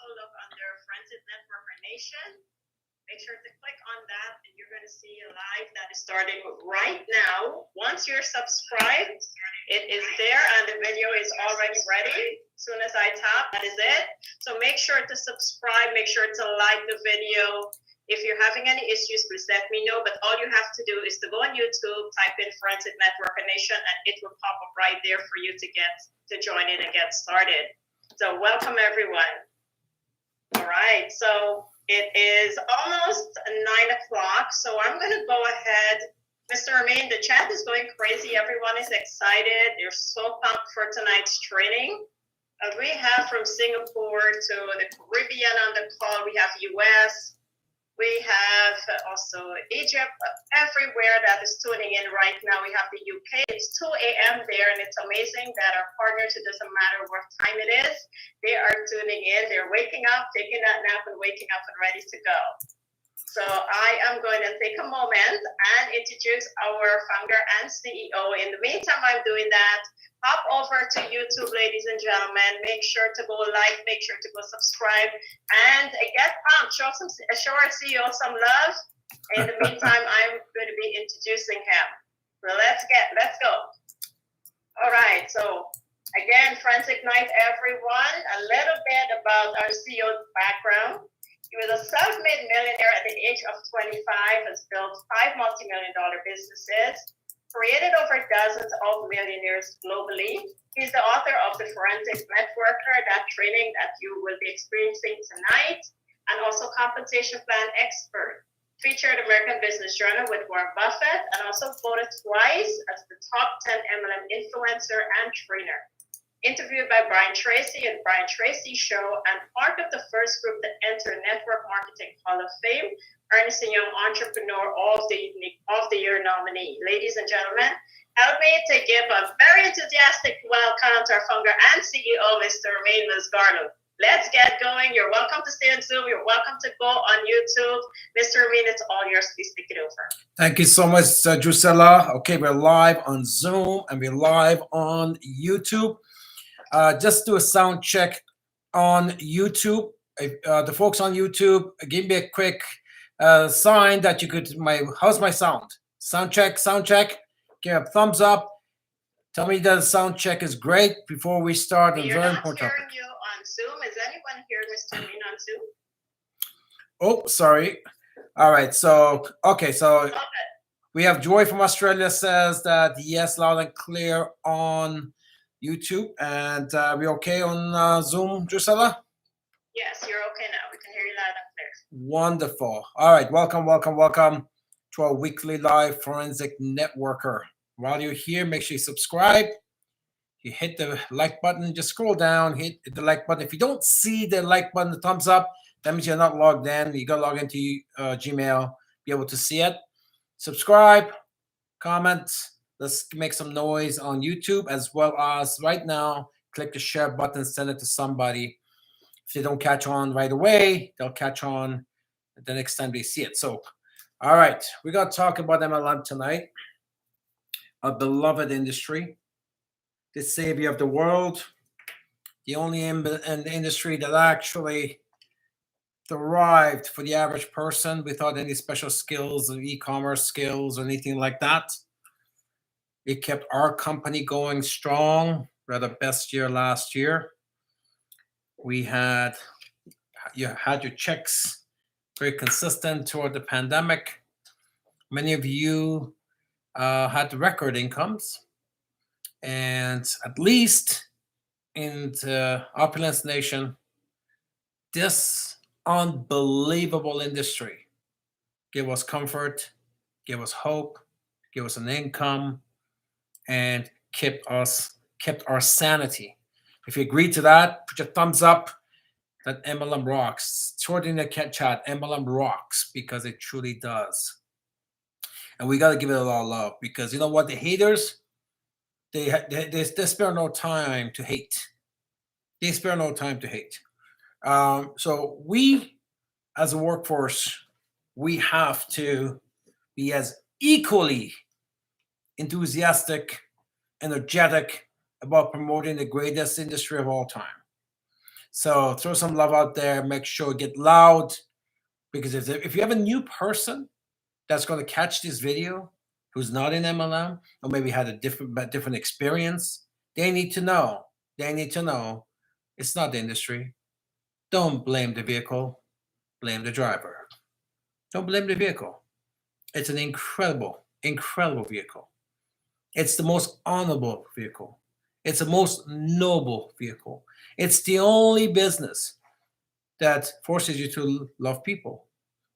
also look under Forensic Networker Nation. Make sure to click on that, and you're going to see a live that is starting right now. Once you're subscribed, it is there, and the video is already ready. As soon as I tap, that is it. So make sure to subscribe. Make sure to like the video. If you're having any issues, please let me know. But all you have to do is to go on YouTube, type in Forensic Networker Nation, and it will pop up right there for you to join in and get started. So welcome, everyone. All right, so it is almost 9 o'clock, so I'm going to go ahead. Mr. Amin, the chat is going crazy. Everyone is excited. They're so pumped for tonight's training. We have from Singapore to the Caribbean on the call. We have US. We have also Egypt, everywhere that is tuning in right now. We have the UK. It's 2 a.m. there, and it's amazing that our partners, it doesn't matter what time it is, they are tuning in. They're waking up, taking that nap, and waking up and ready to go. So I am going to take a moment and introduce our founder and CEO. In the meantime, I'm doing that. Hop over to YouTube, ladies and gentlemen. Make sure to go like, make sure to go subscribe, and get pumped. Show our CEO some love. In the meantime, I'm going to be introducing him. So let's go. All right. So again, Forensic Night, everyone. A little bit about our CEO's background. He was a self-made millionaire at the age of 25, has built 5 multi-million-dollar businesses, created over dozens of millionaires globally. He's the author of the Forensic Networker, that training that you will be experiencing tonight, and also compensation plan expert. Featured American Business Journal with Warren Buffett, and also voted twice as the top 10 MLM influencer and trainer. Interviewed by Brian Tracy and Brian Tracy Show, and part of the first group to enter Network Marketing Hall of Fame, Ernst & Young Entrepreneur of the Year nominee. Ladies and gentlemen, help me to give a very enthusiastic welcome to our founder and CEO, Mr. Mlm Is. Let's get going. You're welcome to stay on Zoom. You're welcome to go on YouTube. Mr. Mlm, it's all yours. Please take it over. Thank you so much, Drusilla. Okay, we're live on Zoom and we're live on YouTube. Just do a sound check on YouTube. The folks on YouTube, give me a quick sign that you could. How's my sound? Sound check. Give a thumbs up. Tell me that the sound check is great before we start. You're very important topic. You on Zoom. Is anyone here, Mr. Amin, on Zoom? Oh, sorry. All right. So okay. So we have Joy from Australia says that yes, loud and clear on YouTube, and we okay on Zoom, Drusilla? Yes, you're okay now. We can hear you loud and clear. Wonderful. All right, welcome to our weekly live Forensic Networker. While you're here, make sure you subscribe. You hit the like button. Just scroll down, hit the like button. If you don't see the like button, the thumbs up, that means you're not logged in. You got to log into Gmail, be able to see it. Subscribe, comment. Let's make some noise on YouTube, as well as right now, click the share button, send it to somebody. If they don't catch on right away, they'll catch on the next time they see it. So, all right, we're going to talk about MLM tonight, a beloved industry, the savior of the world, the only in the industry that actually thrived for the average person without any special skills or e-commerce skills or anything like that. It kept our company going strong. We had the best year last year. You had your checks very consistent toward the pandemic. Many of you had record incomes. And at least in the Opulence Nation, this unbelievable industry gave us comfort, gave us hope, gave us an income, and kept our sanity. If you agree to that, put your thumbs up. That MLM rocks. Short in the chat, MLM rocks, because it truly does. And we got to give it a lot of love, because you know what? The haters, they spare no time to hate. They spare no time to hate. So we, as a workforce, we have to be as equally enthusiastic, energetic about promoting the greatest industry of all time. So throw some love out there. Make sure get loud, because if you have a new person that's going to catch this video who's not in MLM or maybe had a different experience, they need to know. They need to know it's not the industry. Don't blame the vehicle. Blame the driver. Don't blame the vehicle. It's an incredible, incredible vehicle. It's the most honorable vehicle. It's the most noble vehicle. It's the only business that forces you to love people.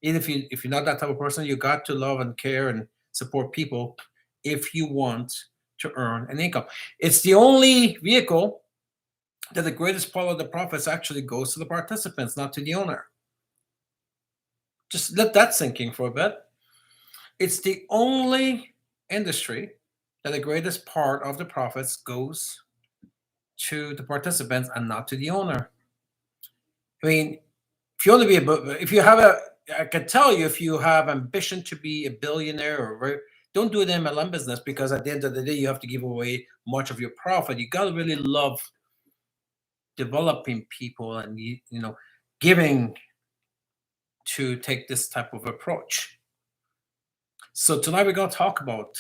Even if you're not that type of person, you got to love and care and support people if you want to earn an income. It's the only vehicle that the greatest part of the profits actually goes to the participants, not to the owner. Just let that sink in for a bit. It's the only industry that the greatest part of the profits goes to the participants and not to the owner. I mean, if you want to be if you have I can tell you, if you have ambition to be a billionaire don't do it in MLM business, because at the end of the day, you have to give away much of your profit. You got to really love developing people and giving to take this type of approach. So tonight we're going to talk about.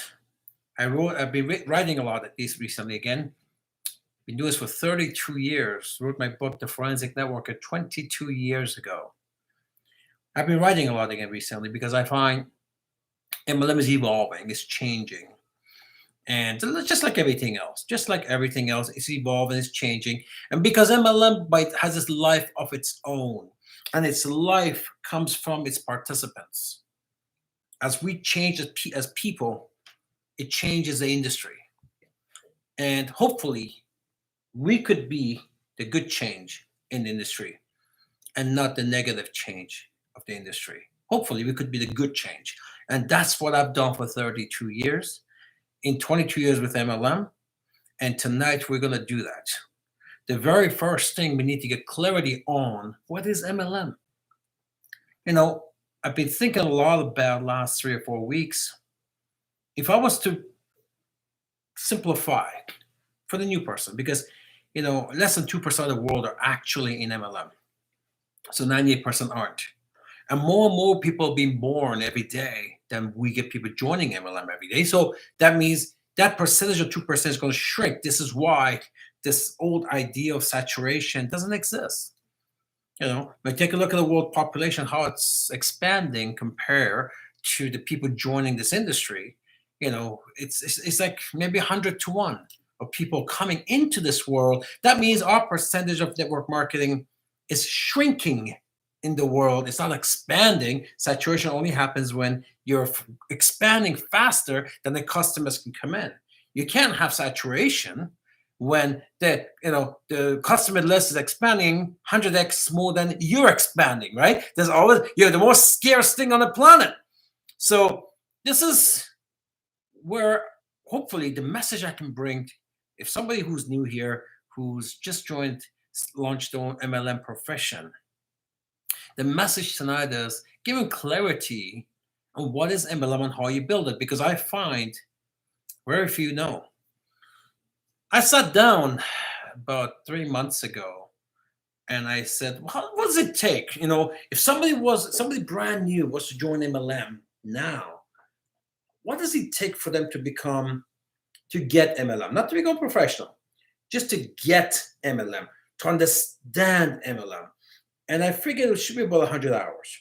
I've been writing a lot at least recently again. Been doing this for 32 years. Wrote my book, The Forensic Networker, 22 years ago. I've been writing a lot again recently because I find MLM is evolving, it's changing. And just like everything else, it's evolving, it's changing. And because MLM has this life of its own, and its life comes from its participants. As we change as people, it changes the industry. And hopefully, we could be the good change in the industry and not the negative change of the industry. Hopefully, we could be the good change. And that's what I've done for 32 years, in 22 years with MLM. And tonight, we're going to do that. The very first thing we need to get clarity on, what is MLM? I've been thinking a lot about the last 3 or 4 weeks. If I was to simplify for the new person, because less than 2% of the world are actually in MLM. So 98% aren't. And more people are being born every day than we get people joining MLM every day. So that means that percentage of 2% is going to shrink. This is why this old idea of saturation doesn't exist. But take a look at the world population, how it's expanding compared to the people joining this industry. It's like maybe 100 to 1 of people coming into this world. That means our percentage of network marketing is shrinking in the world. It's not expanding. Saturation only happens when you're expanding faster than the customers can come in. You can't have saturation when the customer list is expanding 100x more than you're expanding, right? There's always, you're the most scarce thing on the planet. So this is where hopefully the message I can bring, if somebody who's new here, who's just launched their own MLM profession, the message tonight is giving clarity on what is MLM and how you build it, because I find very few know. I sat down about 3 months ago and I said, what does it take? If somebody brand new was to join MLM now, what does it take for them to get MLM? Not to become professional, just to get MLM, to understand MLM. And I figured it should be about 100 hours.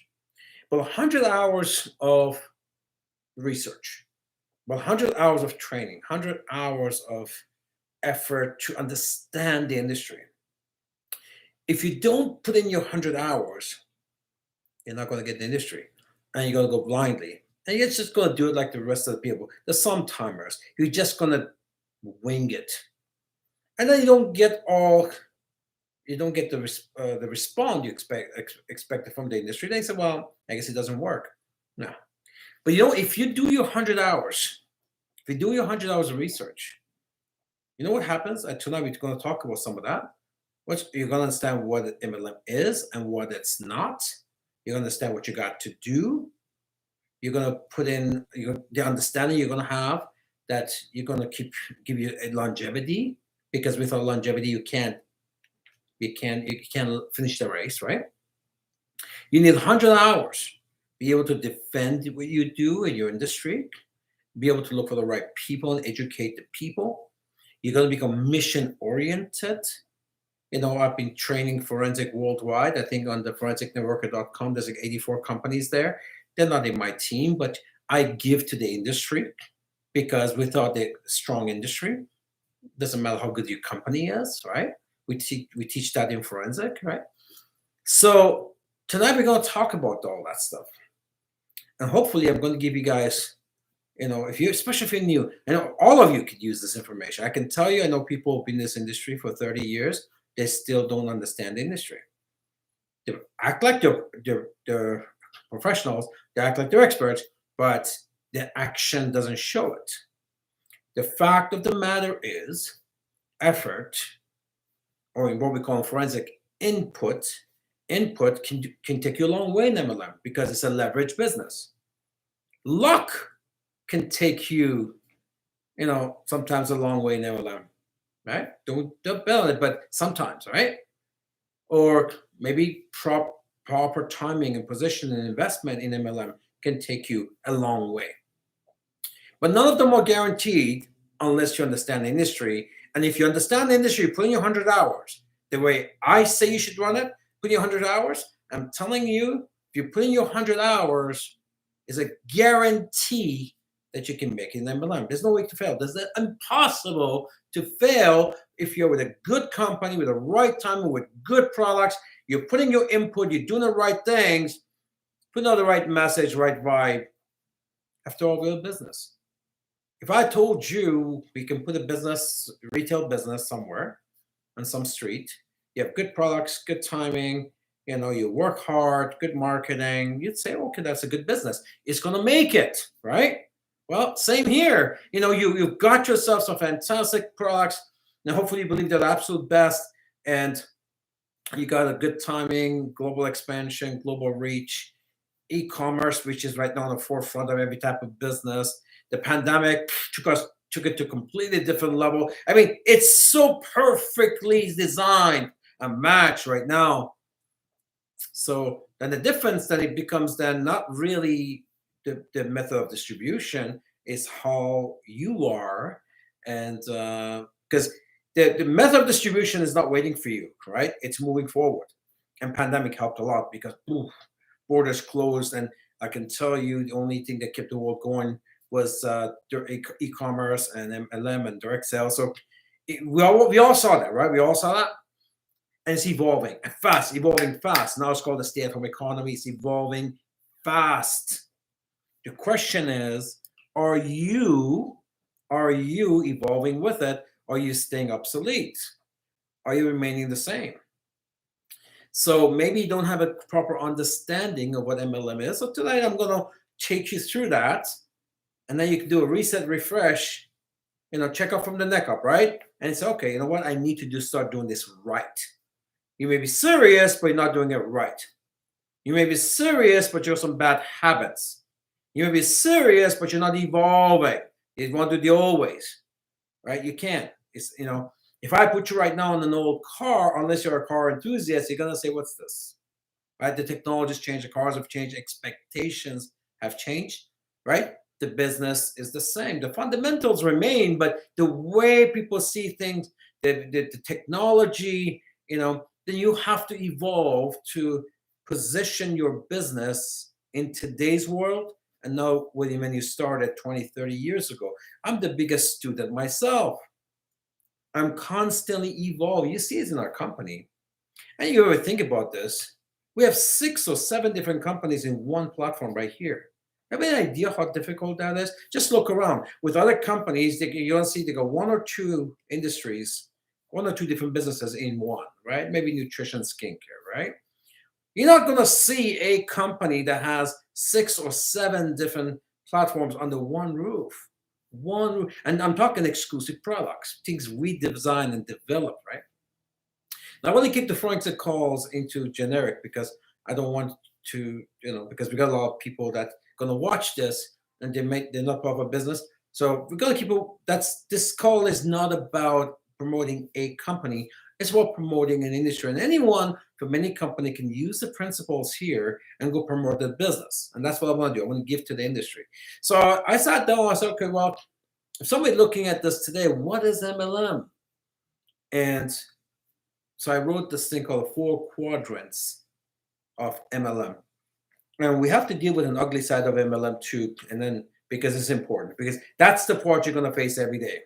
About 100 hours of research, about 100 hours of training, 100 hours of effort to understand the industry. If you don't put in your 100 hours, you're not going to get the industry. And you're going to go blindly. And you're just going to do it like the rest of the people. The some-timers. You're just going to wing it. And then you don't get the response you expected from the industry. They say, well, I guess it doesn't work. No. But if you do your 100 hours, if you do your 100 hours of research, you know what happens? Tonight we're going to talk about some of that. You're going to understand what MLM is and what it's not. You're going to understand what you got to do. You're going to put in the understanding you're going to have that you're going to give you a longevity, because without longevity, you can't you can't finish the race, right? You need 100 hours, be able to defend what you do in your industry, be able to look for the right people and educate the people. You're going to become mission oriented. I've been training forensic worldwide. I think on the forensicnetworker.com, there's like 84 companies there. They're not in my team, but I give to the industry because without the strong industry, doesn't matter how good your company is, right? We teach that in forensic, right? So tonight we're going to talk about all that stuff, and hopefully I'm going to give you guys, especially if you're new, I know all of you could use this information. I can tell you, I know people have been in this industry for 30 years. They still don't understand the industry. They act like they're professionals. They act like they're experts, but the action doesn't show it. The fact of the matter is, effort, or in what we call forensic input can take you a long way in MLM because it's a leverage business. Luck can take you, sometimes a long way in MLM, right? Don't bet on it, but sometimes, right? Or maybe proper timing and position and investment in MLM can take you a long way. But none of them are guaranteed unless you understand the industry. And if you understand the industry, put in your 100 hours. The way I say you should run it, put in your 100 hours. I'm telling you, if you put in your 100 hours, is a guarantee that you can make it in MLM. There's no way to fail. It's impossible to fail if you're with a good company, with the right timing, with good products. You're putting your input, you're doing the right things, putting out the right message, right vibe. After all, we're a business. If I told you we can put a retail business somewhere on some street, you have good products, good timing, you work hard, good marketing, you'd say, okay, that's a good business. It's going to make it, right? Well, same here. You've got yourself some fantastic products. Now, hopefully you believe they're the absolute best, and you got a good timing, global expansion, global reach, e-commerce, which is right now on the forefront of every type of business. The pandemic took it to a completely different level. I mean, it's so perfectly designed and matched right now. So then the difference then it becomes then not really the method of distribution, is how you are, and because the method of distribution is not waiting for you, right? It's moving forward. And pandemic helped a lot because borders closed, and I can tell you the only thing that kept the world going was e-commerce and MLM and direct sales. So we all saw that, right? We all saw that. And it's evolving fast. Now it's called the stay-at-home economy. It's evolving fast. The question is, are you evolving with it? Are you staying obsolete? Are you remaining the same? So maybe you don't have a proper understanding of what MLM is. So tonight I'm going to take you through that. And then you can do a reset, refresh, check out from the neck up, right? And it's okay, you know what? I need to start doing this right. You may be serious, but you're not doing it right. You may be serious, but you have some bad habits. You may be serious, but you're not evolving. You want to do the old ways, right? You can't. It's, if I put you right now in an old car, unless you're a car enthusiast, you're going to say, what's this? Right? The technology's changed. The cars have changed. Expectations have changed, right? The business is the same. The fundamentals remain, but the way people see things, the technology, then you have to evolve to position your business in today's world. And now when you started 20, 30 years ago, I'm the biggest student myself. I'm constantly evolving. You see it in our company. And you ever think about this? We have 6 or 7 different companies in one platform right here. Have any idea how difficult that is? Just look around. With other companies, you'll see they go 1 or 2 industries, 1 or 2 different businesses in one, right? Maybe nutrition, skincare, right? You're not going to see a company that has 6 or 7 different platforms under one roof. And I'm talking exclusive products, things we design and develop, right? Now, I want to keep the forensic calls into generic because I don't want to, because we got a lot of people that going to watch this and they're not part of a business. So we're going to keep it. This call is not about promoting a company. It's about promoting an industry. And anyone from any company can use the principles here and go promote their business. And that's what I want to do. I want to give to the industry. So I sat down, I said, okay, well, if somebody looking at this today, what is MLM? And so I wrote this thing called 4 Quadrants of MLM. And we have to deal with an ugly side of MLM too, and then because it's important, because that's the part you're going to face every day.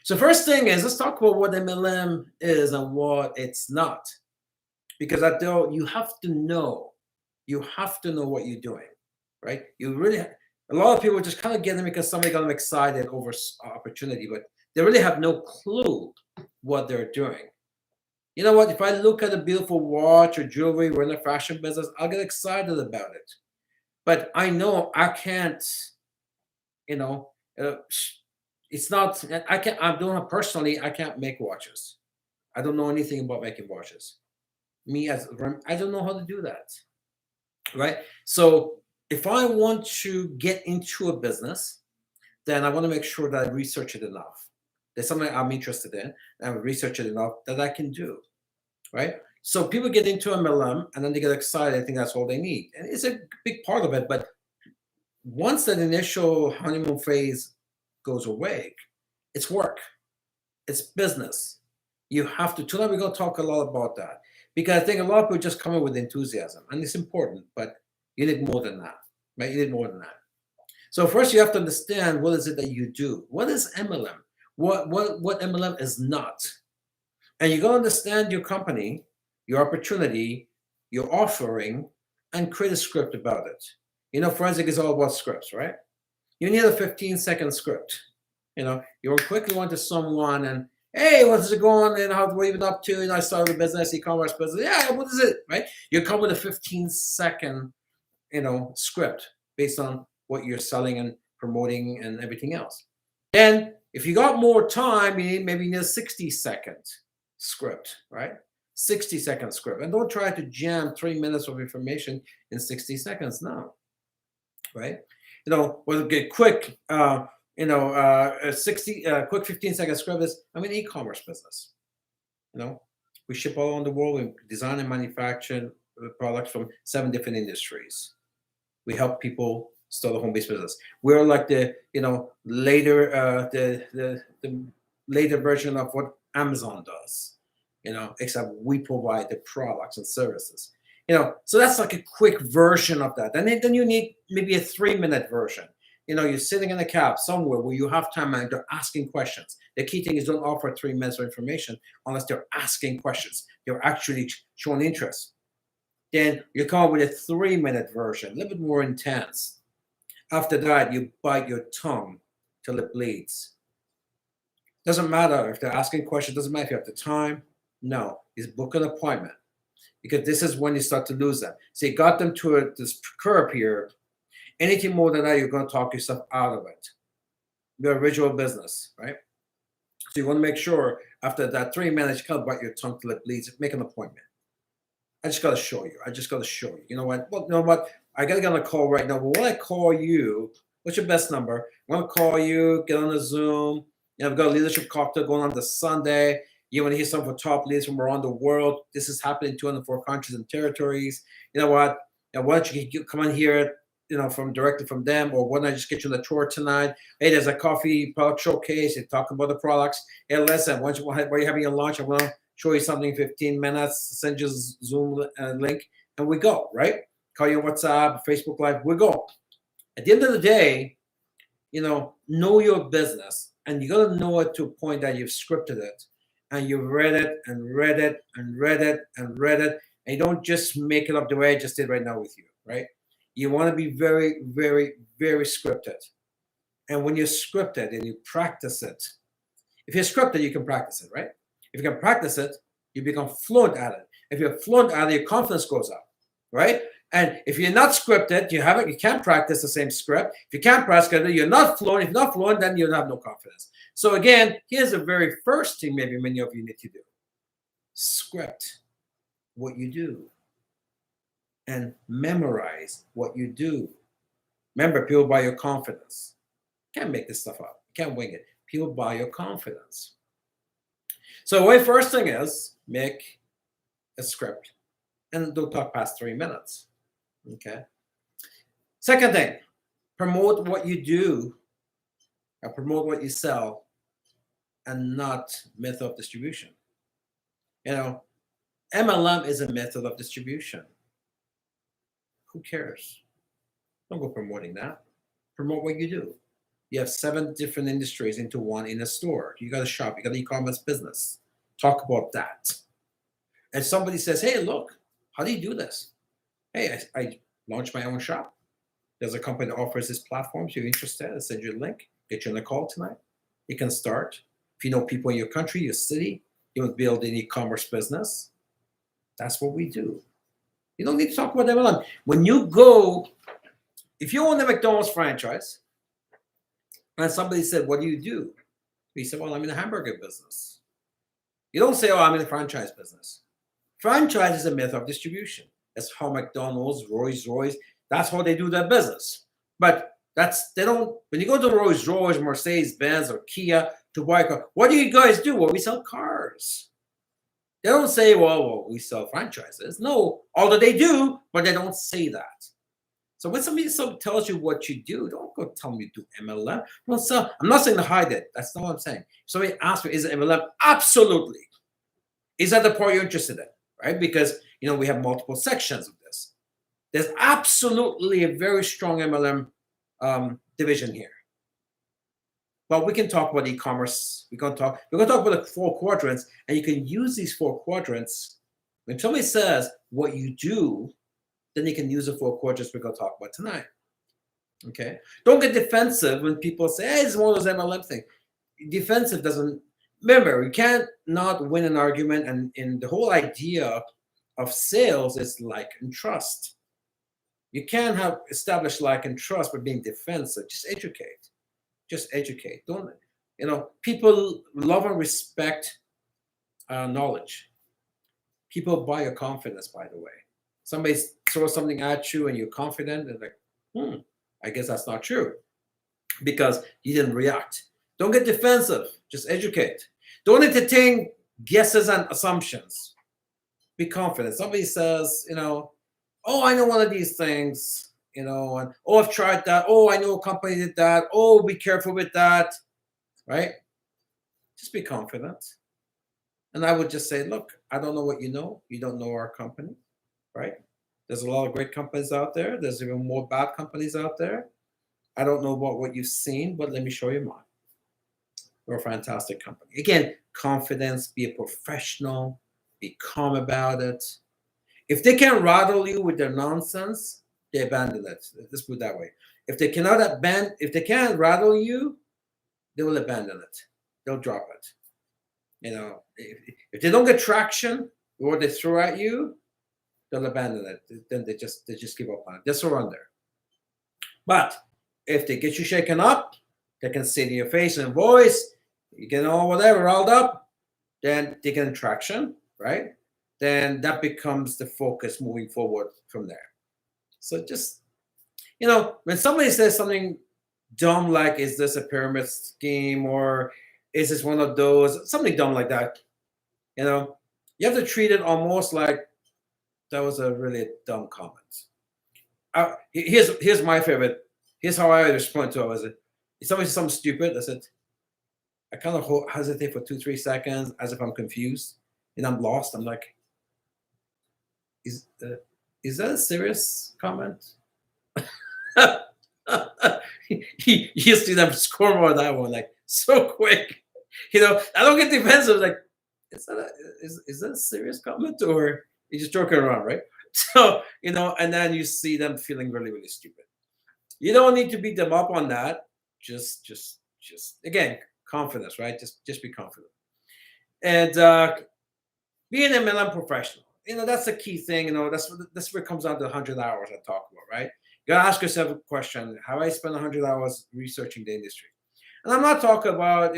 So first thing is, let's talk about what MLM is and what it's not. Because I know you have to know what you're doing, right? You really, a lot of people just kind of get them because somebody got them excited over opportunity, but they really have no clue what they're doing. You know what? If I look at a beautiful watch or jewelry, we're in the fashion business, I'll get excited about it. But I know I can't, you know, it's not, I can't, I'm doing it personally, I can't make watches. I don't know anything about making watches. Me as, I don't know how to do that, right? So if I want to get into a business, then I want to make sure that I research it enough. There's something I'm interested in, and I research it enough that I can do, right? So people get into MLM and then they get excited. I think that's all they need, and it's a big part of it. But once that initial honeymoon phase goes away, it's work, it's business. You have to. Tonight we're going to talk a lot about that because I think a lot of people just come in with enthusiasm, and it's important, but you need more than that, right? You need more than that. So first, you have to understand what is it that you do. What is MLM? What MLM is not, and you got to understand your company, your opportunity, your offering, and create a script about it. You know, forensic is all about scripts, right? You need a 15-second script. You know, you quickly went to someone and, hey, what's it going? And how what have you been up to? And I started a business, e-commerce business. Yeah, what is it? Right? You come with a 15-second, script based on what you're selling and promoting and everything else. Then, if you got more time, maybe you need a 60-second script, right? 60-second script. And don't try to jam 3 minutes of information in 60 seconds now, right? With a quick, a quick 15-second script is, I'm an e-commerce business. We ship all around the world. We design and manufacture products from 7 different industries. We help people start a home-based business. We're like the later the later version of what Amazon does, except we provide the products and services. So that's like a quick version of that. And then you need maybe a 3-minute version. You're sitting in a cab somewhere where you have time and they're asking questions. The key thing is don't offer 3 minutes of information unless they're asking questions. They're actually showing interest. Then you come up with a 3-minute version, a little bit more intense. After that, you bite your tongue till it bleeds. Doesn't matter if they're asking questions, doesn't matter if you have the time. No, it's book an appointment. Because this is when you start to lose them. So you got them to this curve here. Anything more than that, you're going to talk yourself out of it. Your original business, right? So you want to make sure after that 3 minutes, you can't bite your tongue till it bleeds. Make an appointment. I just got to show you. You know what? Well, you know what? I got to get on a call right now. But when I call you, what's your best number? I'm going to call you, get on a Zoom. I've got a leadership cocktail going on this Sunday. You want to hear something from top leaders from around the world. This is happening in 204 countries and territories. You know what? Why don't you come on here, directly from them, or why don't I just get you on the tour tonight? Hey, there's a coffee product showcase. You talk about the products. Hey, listen, while you're having your lunch, I want to show you something in 15 minutes, send you a Zoom link, and we go, right? Call you on WhatsApp, Facebook Live, we go. At the end of the day, know your business, and you got to know it to a point that you've scripted it, and you've read it, and read it, and read it, and read it, and you don't just make it up the way I just did right now with you, right? You want to be very, very, very scripted. And when you script it and you practice it, if you're scripted, you can practice it, right? If you can practice it, you become fluent at it. If you're fluent at it, your confidence goes up, right? And if you're not scripted, you can't practice the same script. If you can't practice it, you're not fluent. If you're not fluent, then you have no confidence. So again, here's the very first thing maybe many of you need to do. Script what you do and memorize what you do. Remember, people buy your confidence. You can't make this stuff up. You can't wing it. People buy your confidence. So the very first thing is make a script and don't talk past 3 minutes. Okay. Second thing, promote what you do or promote what you sell and not method of distribution. You know, MLM is a method of distribution. Who cares? Don't go promoting that. Promote what you do. You have 7 different industries into one in a store. You got a shop, you got an e-commerce business. Talk about that. And somebody says, hey, look, how do you do this? Hey, I launched my own shop. There's a company that offers this platform. If you're interested, I'll send you a link. Get you on a call tonight. You can start. If you know people in your country, your city, you want to build an e-commerce business. That's what we do. You don't need to talk about MLM. When you go, if you own a McDonald's franchise, and somebody said, what do? You said, well, I'm in the hamburger business. You don't say, oh, I'm in the franchise business. Franchise is a method of distribution. That's how McDonald's, Rolls-Royce, that's how they do their business. But when you go to Rolls-Royce, Mercedes-Benz, or Kia to buy a car, what do you guys do? Well, we sell cars. They don't say, well, we sell franchises. No, although they do, but they don't say that. So when somebody tells you what you do, don't go tell me to do MLM. I'm not saying to hide it. That's not what I'm saying. Somebody asks me, is it MLM? Absolutely. Is that the part you're interested in, right? Because, we have multiple sections of this. There's absolutely a very strong MLM division here. But we can talk about e-commerce. We're going to talk about the 4 quadrants, and you can use these 4 quadrants. When somebody says what you do, then you can use the 4 quadrants we're going to talk about tonight. Okay? Don't get defensive when people say, hey, it's one of those MLM things. Defensive doesn't, remember, you can't not win an argument, and in the whole idea of sales is like and trust. You can't have established like and trust by being defensive. Just educate. Just educate. Don't, people love and respect knowledge. People buy your confidence, by the way. Somebody throws something at you and you're confident, and like, I guess that's not true because you didn't react. Don't get defensive. Just educate. Don't entertain guesses and assumptions. Be confident. Somebody says, oh, I know one of these things, and oh, I've tried that. Oh, I know a company did that. Oh, be careful with that, right? Just be confident. And I would just say, look, I don't know what you know. You don't know our company, right? There's a lot of great companies out there. There's even more bad companies out there. I don't know about what you've seen, but let me show you mine. We're a fantastic company. Again, confidence, be a professional, be calm about it. If they can rattle you with their nonsense, they abandon it. Let's put it that way. If they can't rattle you, they will abandon it. They'll drop it. If they don't get traction, or they throw at you, they'll abandon it. Then they just give up on it. They surrender. But if they get you shaken up, they can see it in your face and voice, you get all whatever riled up, then they get traction, right? Then that becomes the focus moving forward from there. So just, when somebody says something dumb like, is this a pyramid scheme, or is this one of those, something dumb like that, you have to treat it almost like that was a really dumb comment. Here's my favorite. Here's how I respond to it. If somebody says something stupid, I said, I kind of hesitate for 2-3 seconds as if I'm confused and I'm lost. I'm like, is that a serious comment? You see them score more on that one, like so quick. I don't get defensive. Like, is that a serious comment, or you're just joking around, right? So, and then you see them feeling really, really stupid. You don't need to beat them up on that. Just again, confidence, right? Just be confident. And be an MLM professional. That's the key thing. That's where it comes down to 100 hours I talk about, right? You gotta ask yourself a question: how I spend 100 hours researching the industry? And I'm not talking about,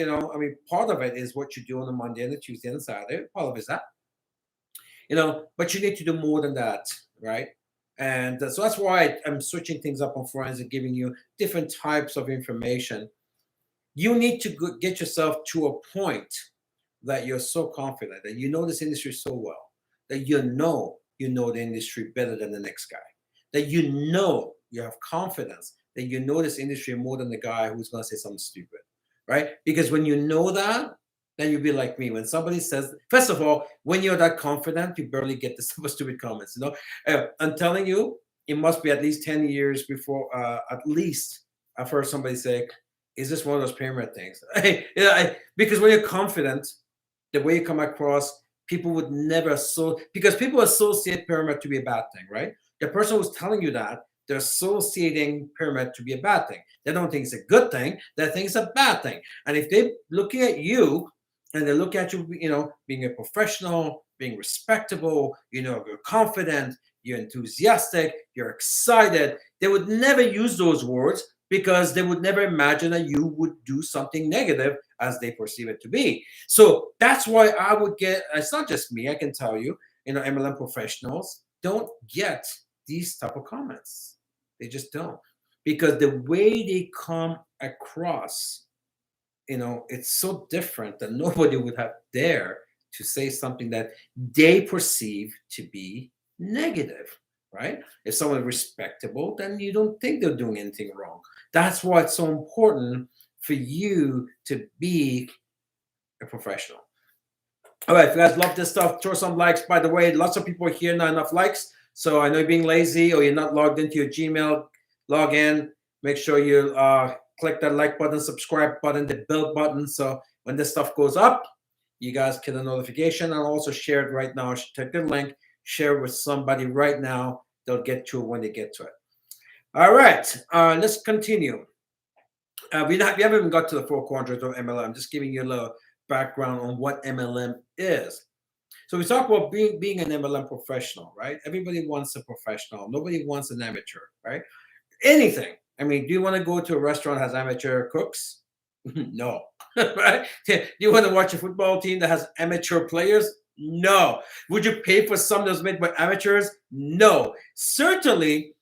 part of it is what you do on a Monday and a Tuesday and a Saturday. Part of it is that. But you need to do more than that, right? And so that's why I'm switching things up on Forensic, giving you different types of information. You need to get yourself to a point that you're so confident, that you know this industry so well, that you know the industry better than the next guy, that you have confidence that you know this industry more than the guy who's going to say something stupid, right? Because when you know that, then you'll be like me. When somebody says, first of all, when you're that confident, you barely get the stupid comments. I'm telling you, it must be at least 10 years before, at least I've heard somebody say, is this one of those pyramid things? Because when you're confident, the way you come across, people would never because people associate pyramid to be a bad thing, right? The person who's telling you that, they're associating pyramid to be a bad thing. They don't think it's a good thing. They think it's a bad thing. And if they're looking at you and they look at you, being a professional, being respectable, you're confident, you're enthusiastic, you're excited, they would never use those words because they would never imagine that you would do something negative as they perceive it to be. So that's why I would get, it's not just me, I can tell you, MLM professionals don't get these type of comments. They just don't. Because the way they come across, it's so different that nobody would have dare to say something that they perceive to be negative, right? If someone is respectable, then you don't think they're doing anything wrong. That's why it's so important for you to be a professional. All right, if you guys love this stuff, throw some likes. By the way, lots of people here, not enough likes. So I know you're being lazy or you're not logged into your Gmail. Log in. Make sure you click that like button, subscribe button, the bell button. So when this stuff goes up, you guys get a notification. I'll also share it right now. Take the link, share it with somebody right now. They'll get to it when they get to it. All right, let's continue. We haven't even got to the 4 quadrants of MLM. I'm just giving you a little background on what MLM is. So we talk about being an MLM professional, right? Everybody wants a professional. Nobody wants an amateur, right? Anything. I mean, do you want to go to a restaurant that has amateur cooks? No, right? Do you want to watch a football team that has amateur players? No. Would you pay for something that's made by amateurs? No. Certainly,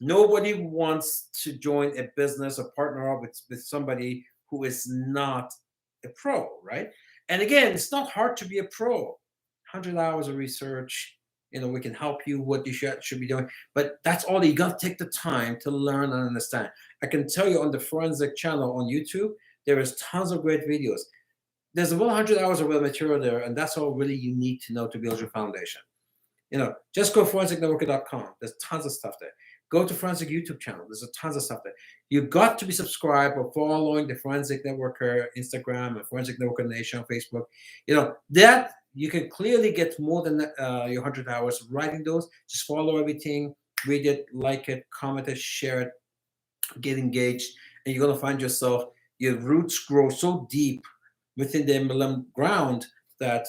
nobody wants to join a business or partner up with somebody who is not a pro, right? And again, it's not hard to be a pro. 100 hours of research, we can help you what you should be doing. But that's all. You got to take the time to learn and understand. I can tell you on the Forensic channel on YouTube, there is tons of great videos. There's about 100 hours of real material there, and that's all really you need to know to build your foundation. Just go forensicnetworker.com. There's tons of stuff there. Go to Forensic YouTube channel. There's tons of stuff there. You got to be subscribed or following the Forensic Networker Instagram and Forensic Networker Nation on Facebook. That you can clearly get more than your 100 hours writing those. Just follow everything, read it, like it, comment it, share it, get engaged, and you're gonna find yourself, your roots grow so deep within the MLM ground that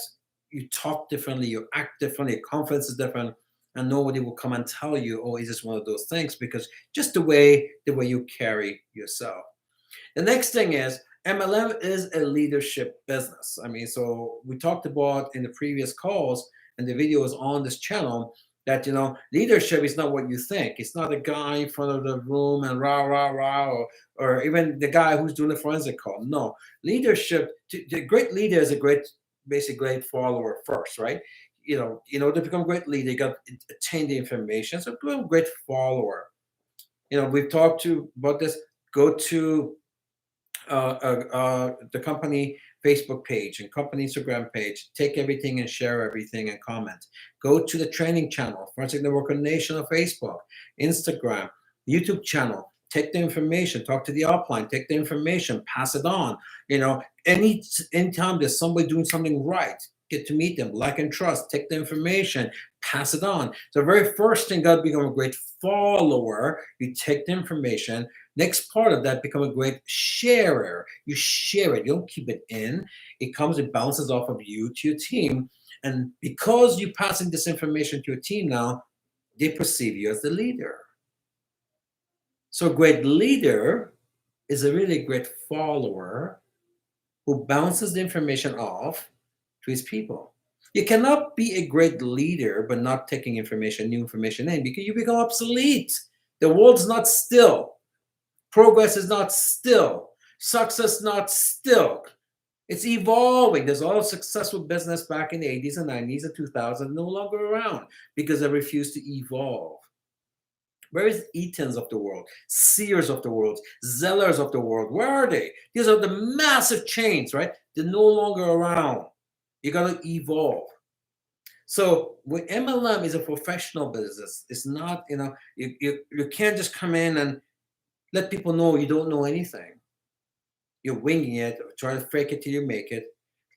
you talk differently, you act differently, your confidence is different, and nobody will come and tell you, oh, is this one of those things? Because just the way you carry yourself. The next thing is MLM is a leadership business. I mean, so we talked about in the previous calls and the videos on this channel that, leadership is not what you think. It's not a guy in front of the room and rah, rah, rah, or even the guy who's doing the forensic call. No, leadership, the great leader is a great follower first, right? To become a great leader, you got to attain the information. So become a great follower. We've talked about this. Go to the company Facebook page and company Instagram page. Take everything and share everything and comment. Go to the training channel, Forensic Networker Nation on Facebook, Instagram, YouTube channel. Take the information, talk to the upline, take the information, pass it on. Anytime there's somebody doing something right, get to meet them, like and trust, take the information, pass it on. So the very first thing, got to become a great follower. You take the information. Next part of that, become a great sharer. You share it. You don't keep it in. It bounces off of you to your team. And because you're passing this information to your team now, they perceive you as the leader. So a great leader is a really great follower who bounces the information off to his people. You cannot be a great leader but not taking new information in, because you become obsolete. The world's not still. Progress is not still. Success not still. It's evolving. There's a lot of successful business back in the 80s and 90s and 2000s no longer around because they refuse to evolve. Where is Eaton's of the world, Sears of the world, Zellers of the world? Where are they? These are the massive chains, right? They're no longer around. You got to evolve. So when MLM is a professional business, it's not, you can't just come in and let people know you don't know anything. You're winging it, or trying to fake it till you make it.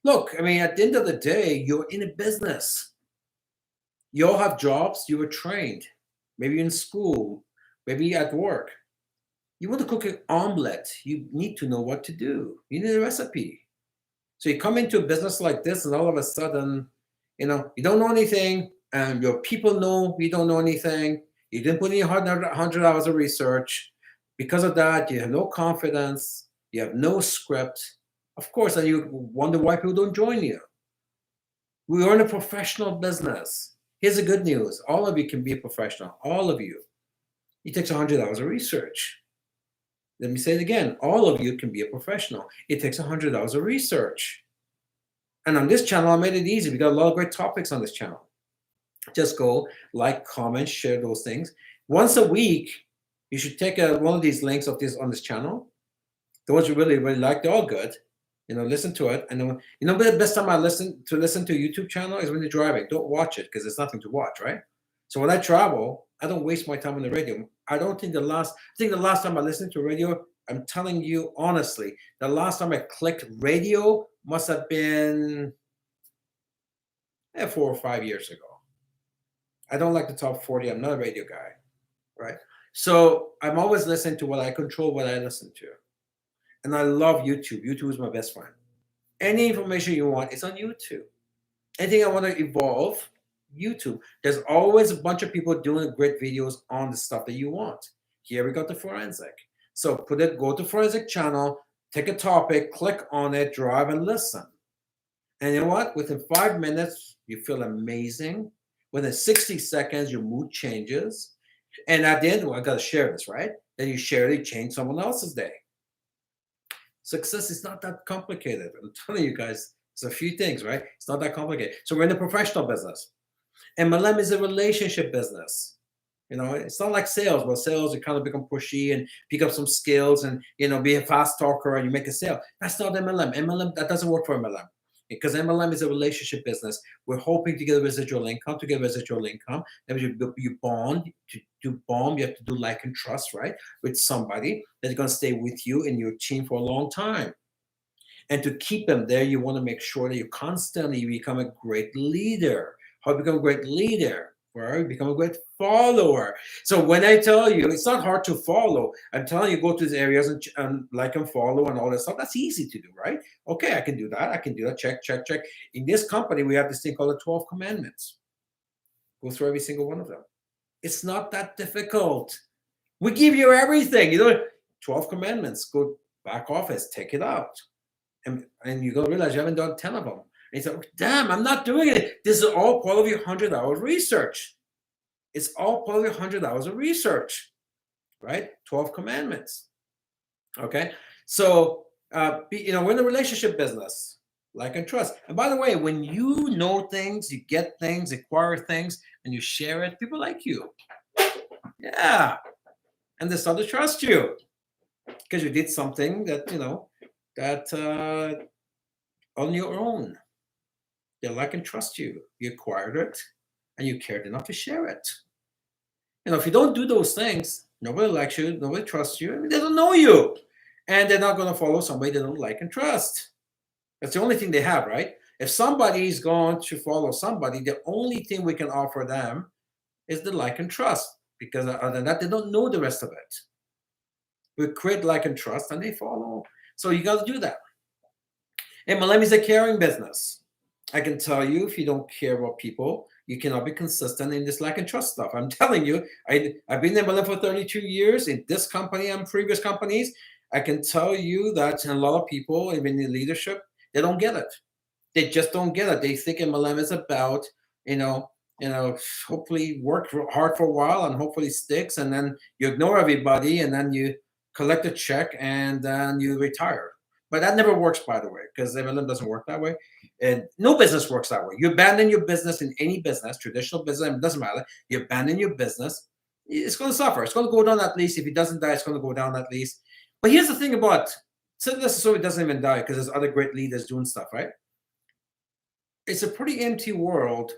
Look, I mean, at the end of the day, you're in a business. You all have jobs, you were trained, maybe in school, maybe at work. You want to cook an omelet, you need to know what to do. You need a recipe. So you come into a business like this, and all of a sudden, you don't know anything, and your people know you don't know anything. You didn't put in 100 hours of research. Because of that, you have no confidence. You have no script. Of course, and you wonder why people don't join you. We are in a professional business. Here's the good news. All of you can be a professional. All of you. It takes 100 hours of research. Let me say it again. All of you can be a professional. It takes 100 hours of research. And on this channel, I made it easy. We got a lot of great topics on this channel. Just go like, comment, share those things. Once a week, you should take one of these links of this on this channel. Those you really, really like, they're all good. Listen to it. And then, the best time I listen to a YouTube channel is when you're driving. Don't watch it because there's nothing to watch, right? So when I travel, I don't waste my time on the radio. I think the last time I listened to radio, I'm telling you honestly, the last time I clicked radio must have been 4 or 5 years ago. I don't like the top 40. I'm not a radio guy, right? So I'm always listening to what I control, what I listen to. And I love YouTube. YouTube is my best friend. Any information you want, it's on YouTube. Anything I want to evolve, YouTube. There's always a bunch of people doing great videos on the stuff that you want. Here we got the forensic. So go to forensic channel, take a topic, click on it, drive and listen. And you know what? Within 5 minutes, you feel amazing. Within 60 seconds, your mood changes. And at the end, I got to share this, right? Then you share it, you change someone else's day. Success is not that complicated. I'm telling you guys, it's a few things, right? It's not that complicated. So we're in the professional business. MLM is a relationship business. It's not like sales. Well, sales, you kind of become pushy and pick up some skills and, be a fast talker and you make a sale. That's not MLM. MLM, that doesn't work for MLM. Because MLM is a relationship business. We're hoping to get a residual income. To get residual income, then you bond. To do bond, you have to do like and trust, right? With somebody that's going to stay with you in your team for a long time. And to keep them there, you want to make sure that you constantly become a great leader. How to become a great leader? Where you become a great follower. So when I tell you, it's not hard to follow. I'm telling you, go to these areas and like and follow and all that stuff. That's easy to do, right? Okay, I can do that. I can do that. Check, check, check. In this company, we have this thing called the 12 commandments. Go through every single one of them. It's not that difficult. We give you everything. 12 commandments. Go back office, take it out. And you're going to realize you haven't done 10 of them. And you say, damn, I'm not doing it. This is all part of your 100 hours research. It's all part of your 100 hours of research, right? 12 commandments. Okay. So, we're in a relationship business, like and trust. And by the way, when you know things, you get things, acquire things, and you share it, people like you. Yeah. And they start to trust you because you did something that, on your own. They like and trust you. You acquired it, and you cared enough to share it. If you don't do those things, nobody likes you, nobody trusts you, and they don't know you. And they're not going to follow somebody they don't like and trust. That's the only thing they have, right? If somebody is going to follow somebody, the only thing we can offer them is the like and trust. Because other than that, they don't know the rest of it. We create like and trust, and they follow. So you got to do that. MLM is a caring business. I can tell you, if you don't care about people, you cannot be consistent in this like and trust stuff. I'm telling you, I've been in MLM for 32 years. In this company and previous companies, I can tell you that a lot of people, even in leadership, they don't get it. They just don't get it. They think MLM is about, hopefully work hard for a while and hopefully sticks, and then you ignore everybody, and then you collect a check, and then you retire. But that never works, by the way, because MLM doesn't work that way. And no business works that way. You abandon your business in any business, traditional business, it doesn't matter. You abandon your business, it's going to suffer. It's going to go down at least. If it doesn't die, it's going to go down at least. But here's the thing about, so it doesn't even die because there's other great leaders doing stuff, right? It's a pretty empty world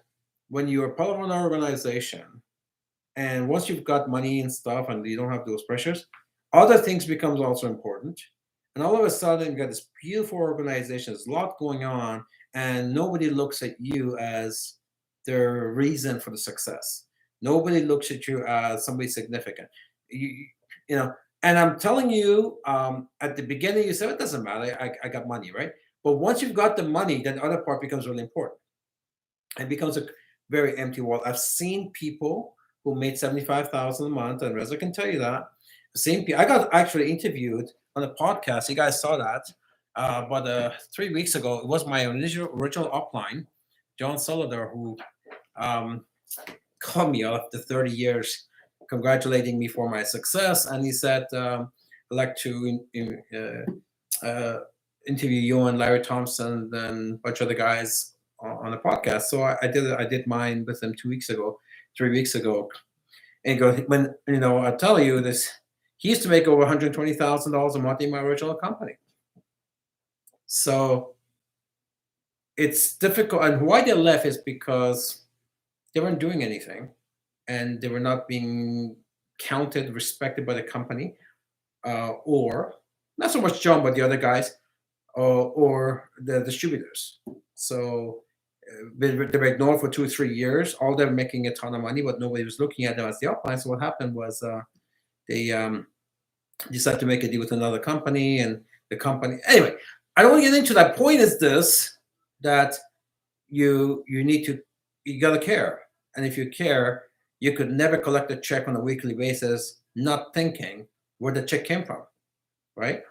when you're part of an organization. And once you've got money and stuff and you don't have those pressures, other things becomes also important. And all of a sudden, you got this beautiful organization, there's a lot going on, and nobody looks at you as their reason for the success. Nobody looks at you as somebody significant. You know, and I'm telling you, at the beginning, you said, it doesn't matter, I got money, right? But once you've got the money, then the other part becomes really important. It becomes a very empty world. I've seen people who made 75,000 a month, and Reza can tell you that. Same people. I got actually interviewed on a podcast. You guys saw that about 3 weeks ago. It was my original upline, John Solidar, who called me after 30 years, congratulating me for my success, and he said, "I'd like to interview you and Larry Thompson and a bunch of the guys on the podcast." So I did mine with him 3 weeks ago. And go, when I tell you this, he used to make over $120,000 a month in my original company. So it's difficult. And why they left is because they weren't doing anything, and they were not being counted, respected by the company, or not so much John, but the other guys, or the distributors. So they were ignored for 2 or 3 years. All them making a ton of money, but nobody was looking at them as the upline. So what happened was they decided to make a deal with another company, and the company. Anyway, I don't want to get into that. Point is this: that you gotta care, and if you care, you could never collect a check on a weekly basis, not thinking where the check came from, right?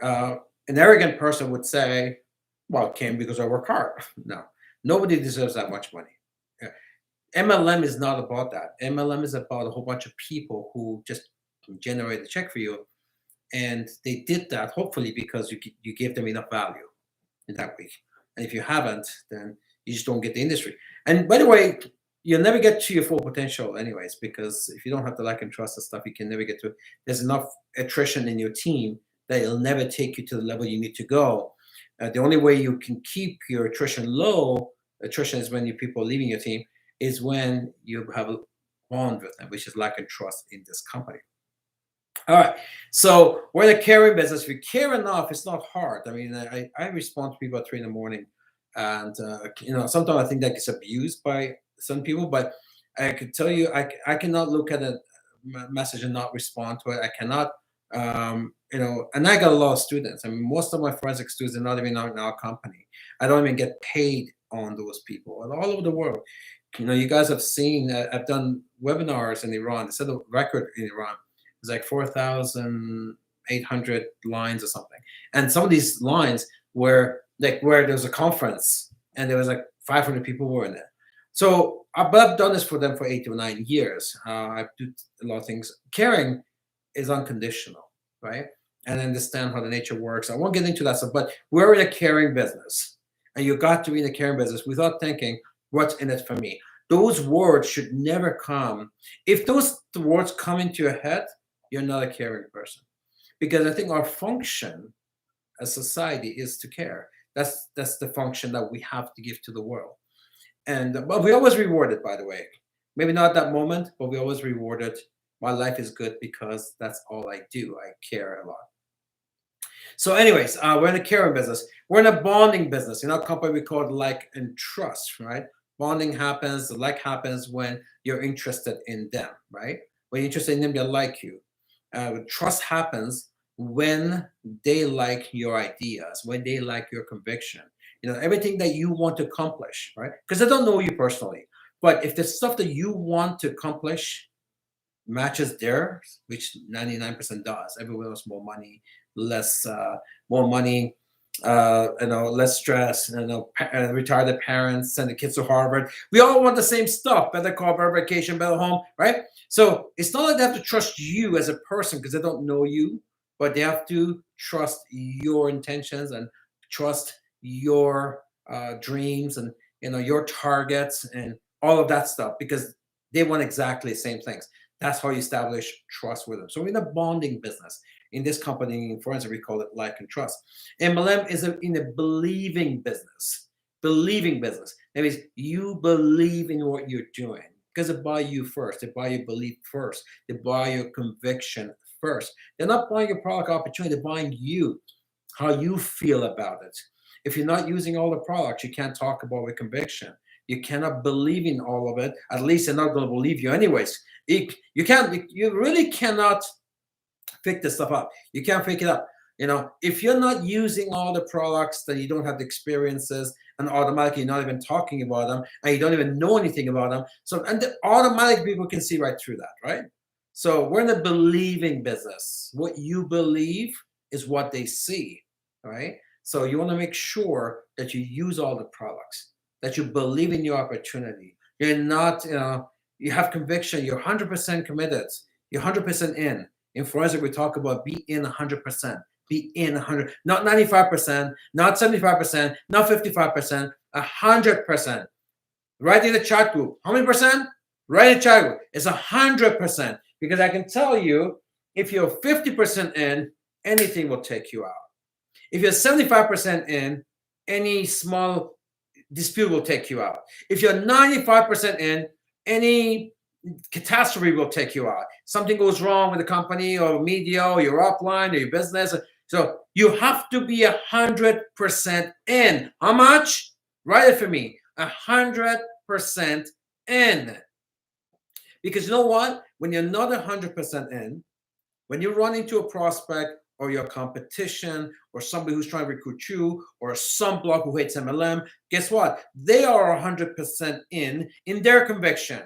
An arrogant person would say, "Well, it came because I work hard." No. Nobody deserves that much money. MLM is not about that. MLM is about a whole bunch of people who just generate a check for you. And they did that, hopefully, because you gave them enough value in that week. And if you haven't, then you just don't get the industry. And by the way, you'll never get to your full potential anyways, because if you don't have the like and trust and stuff, you can never get to it. There's enough attrition in your team that it'll never take you to the level you need to go. The only way you can keep your attrition low, attrition is when your people are leaving your team, is when you have a bond with them, which is lack of trust in this company. All right, so we're in a caring business. If you care enough, it's not hard. I mean, I respond to people at 3 in the morning, and sometimes I think that gets abused by some people, but I could tell you, I cannot look at a message and not respond to it. I cannot. And I got a lot of students. I mean, most of my forensic students are not even in our company. I don't even get paid on those people, and all over the world. You guys have seen, I've done webinars in Iran. They set a record in Iran. It's like 4,800 lines or something. And some of these lines were like where there was a conference and there was like 500 people were in it. So I've done this for them for 8 to 9 years. I do a lot of things. Caring is unconditional, right? And understand how the nature works. I won't get into that stuff, but we're in a caring business, and you got to be in a caring business without thinking, what's in it for me? Those words should never come. If those words come into your head, you're not a caring person, because I think our function as society is to care. That's the function that we have to give to the world. But we always reward it, by the way. Maybe not at that moment, but we always reward it. My life is good because that's all I do. I care a lot. So anyways, we're in a caring business. We're in a bonding business. In our company, we call it like and trust, right? Bonding happens, the like happens when you're interested in them, right? When you're interested in them, they like you. Trust happens when they like your ideas, when they like your conviction. Everything that you want to accomplish, right? Because they don't know you personally. But if the stuff that you want to accomplish matches theirs, which 99% does, everyone wants more money, less stress, retire the parents, send the kids to Harvard. We all want the same stuff: better car, better vacation, better home, right? So it's not like they have to trust you as a person because they don't know you. but they have to trust your intentions and trust your dreams and your targets and all of that stuff, because they want exactly the same things. That's how you establish trust with them. So we're in a bonding business. In this company, in forensic, we call it like and trust. MLM is in a believing business. Believing business. That means you believe in what you're doing, because they buy you first. They buy your belief first. They buy your conviction first. They're not buying your product opportunity. They're buying you, how you feel about it. If you're not using all the products, you can't talk about with conviction. You cannot believe in all of it. At least they're not going to believe you anyways. You can't. You really cannot pick this stuff up. You can't pick it up. If you're not using all the products, then you don't have the experiences, and automatically you're not even talking about them, and you don't even know anything about them. So, and automatically people can see right through that, right? So we're in the believing business. What you believe is what they see, right? So you want to make sure that you use all the products, that you believe in your opportunity. You're not, you have conviction. You're 100% committed. You're 100% in. In forensic, we talk about be in 100%. Be in 100, not 95%, not 75%, not 55%, 100%. Write in the chat group. How many percent? Write in the chat group. It's 100%, because I can tell you, if you're 50% in, anything will take you out. If you're 75% in, any small dispute will take you out. If you're 95% in, any catastrophe will take you out. Something goes wrong with the company or media or your upline or your business. So you have to be 100% in. How much? Write it for me. 100% in. Because you know what? When you're not 100% in, when you run into a prospect or your competition or somebody who's trying to recruit you or a sunblock who hates MLM, guess what? They are 100% in their conviction.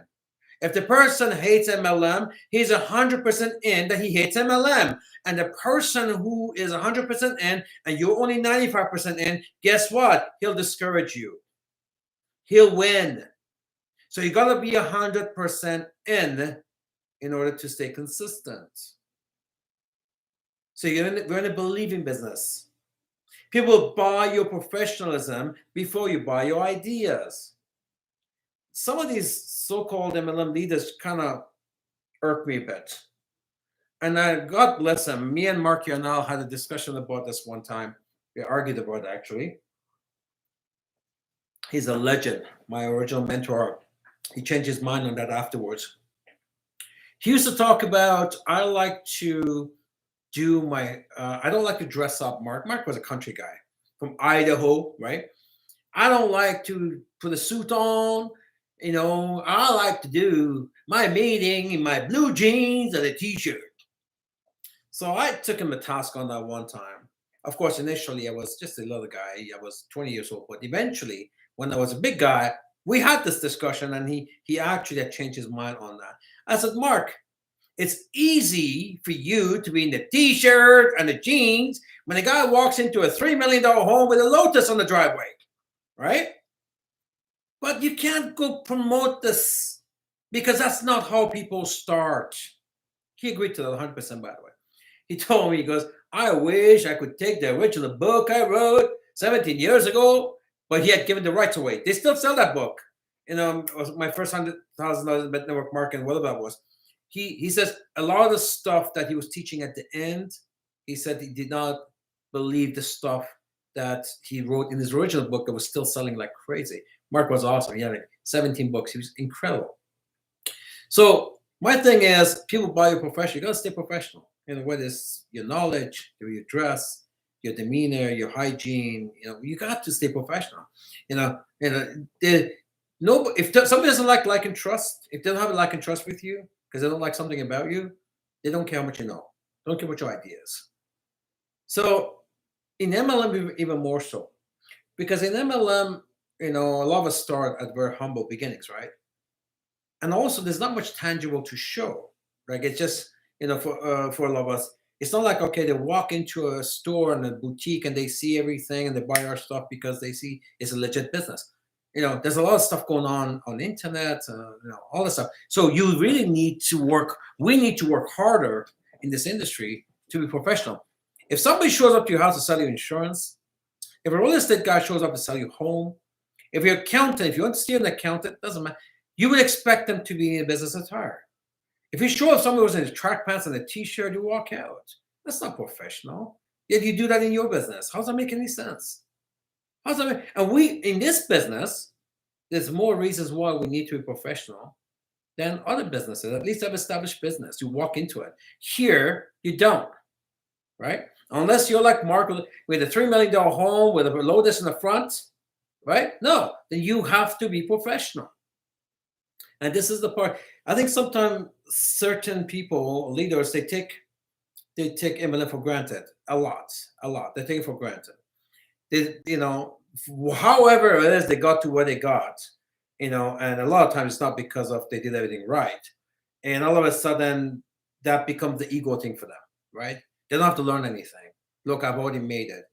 If the person hates MLM, he's 100% in that he hates MLM. And the person who is 100% in and you're only 95% in, guess what? He'll discourage you. He'll win. So you got to be 100% in order to stay consistent. So we're in a believing business. People buy your professionalism before you buy your ideas. Some of these so-called MLM leaders kind of irk me a bit. And God bless them. Me and Mark Yarnell had a discussion about this one time. We argued about it, actually. He's a legend, my original mentor. He changed his mind on that afterwards. He used to talk about, I like to do my, I don't like to dress up. Mark was a country guy from Idaho, right? I don't like to put a suit on. I like to do my meeting in my blue jeans and a t-shirt. So I took him to task on that one time. Of course, initially I was just a little guy. I was 20 years old. But eventually, when I was a big guy, we had this discussion, and he actually had changed his mind on that. I said, Mark, it's easy for you to be in the t-shirt and the jeans when a guy walks into a $3 million home with a Lotus on the driveway, right? But you can't go promote this, because that's not how people start. He agreed to that 100%, by the way. He told me, he goes, I wish I could take the original book I wrote 17 years ago, but he had given the rights away. They still sell that book. It was my first $100,000 bet network marketing, whatever that was. He says a lot of the stuff that he was teaching at the end, he said he did not believe the stuff that he wrote in his original book that was still selling like crazy. Mark was awesome. He had like 17 books. He was incredible. So my thing is, people buy your profession. You got to stay professional. Whether it's your knowledge, your dress, your demeanor, your hygiene, you got to stay professional. If somebody doesn't like and trust, if they don't have a like and trust with you because they don't like something about you, they don't care how much you know. They don't care what your idea is. So in MLM, even more so, because in MLM, a lot of us start at very humble beginnings, right? And also, there's not much tangible to show. Like it's just, for a lot of us, it's not like, okay, they walk into a store and a boutique and they see everything and they buy our stuff because they see it's a legit business. There's a lot of stuff going on the internet, all this stuff. So you really need to work. We need to work harder in this industry to be professional. If somebody shows up to your house to sell you insurance, if a real estate guy shows up to sell you home, if you're an accountant, if you want to see an accountant, doesn't matter. You would expect them to be in business attire. If you show up somebody was in his track pants and a t-shirt, you walk out. That's not professional. Yet you do that in your business. How does that make any sense? How's that make? And we, in this business, there's more reasons why we need to be professional than other businesses. At least have established business. You walk into it. Here, you don't, right? Unless you're like Mark with a $3 million home with a Lotus in the front, right? No, then you have to be professional. And this is the part. I think sometimes certain people, leaders, they take MLM for granted a lot. They take it for granted. They, however it is they got to where they got, and a lot of times it's not because of they did everything right. And all of a sudden that becomes the ego thing for them, right? They don't have to learn anything. Look, I've already made it.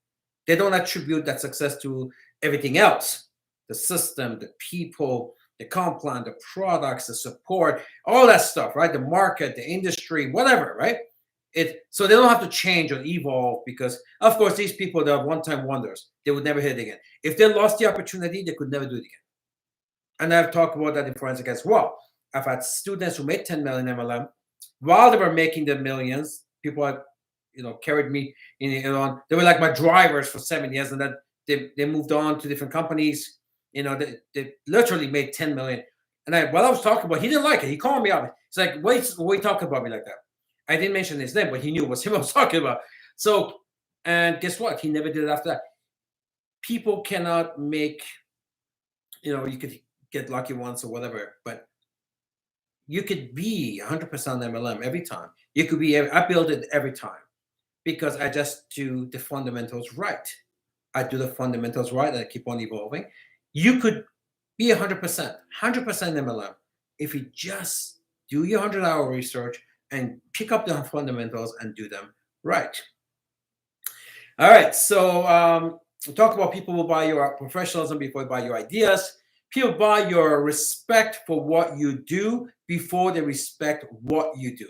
They don't attribute that success to everything else. The system, the people, the comp plan, the products, the support, all that stuff, right? The market, the industry, whatever, right? So they don't have to change or evolve because, of course, these people, they're one-time wonders. They would never hit it again. If they lost the opportunity, they could never do it again. And I've talked about that in forensic as well. I've had students who made 10 million MLM while they were making the millions. People had, carried me on. They were like my drivers for 7 years, and then they moved on to different companies. They literally made 10 million. And while I was talking about, he didn't like it. He called me up. He's like, why are you talking about me like that? I didn't mention his name, but he knew it was him I was talking about. So, and guess what? He never did it after that. People cannot make, you could get lucky once or whatever, but you could be 100% MLM every time. You could be, I build it every time because I just do the fundamentals right. I do the fundamentals right and I keep on evolving. You could be 100% MLM if you just do your 100-hour research and pick up the fundamentals and do them right. All right, so we talk about people will buy your professionalism before they buy your ideas. People buy your respect for what you do before they respect what you do.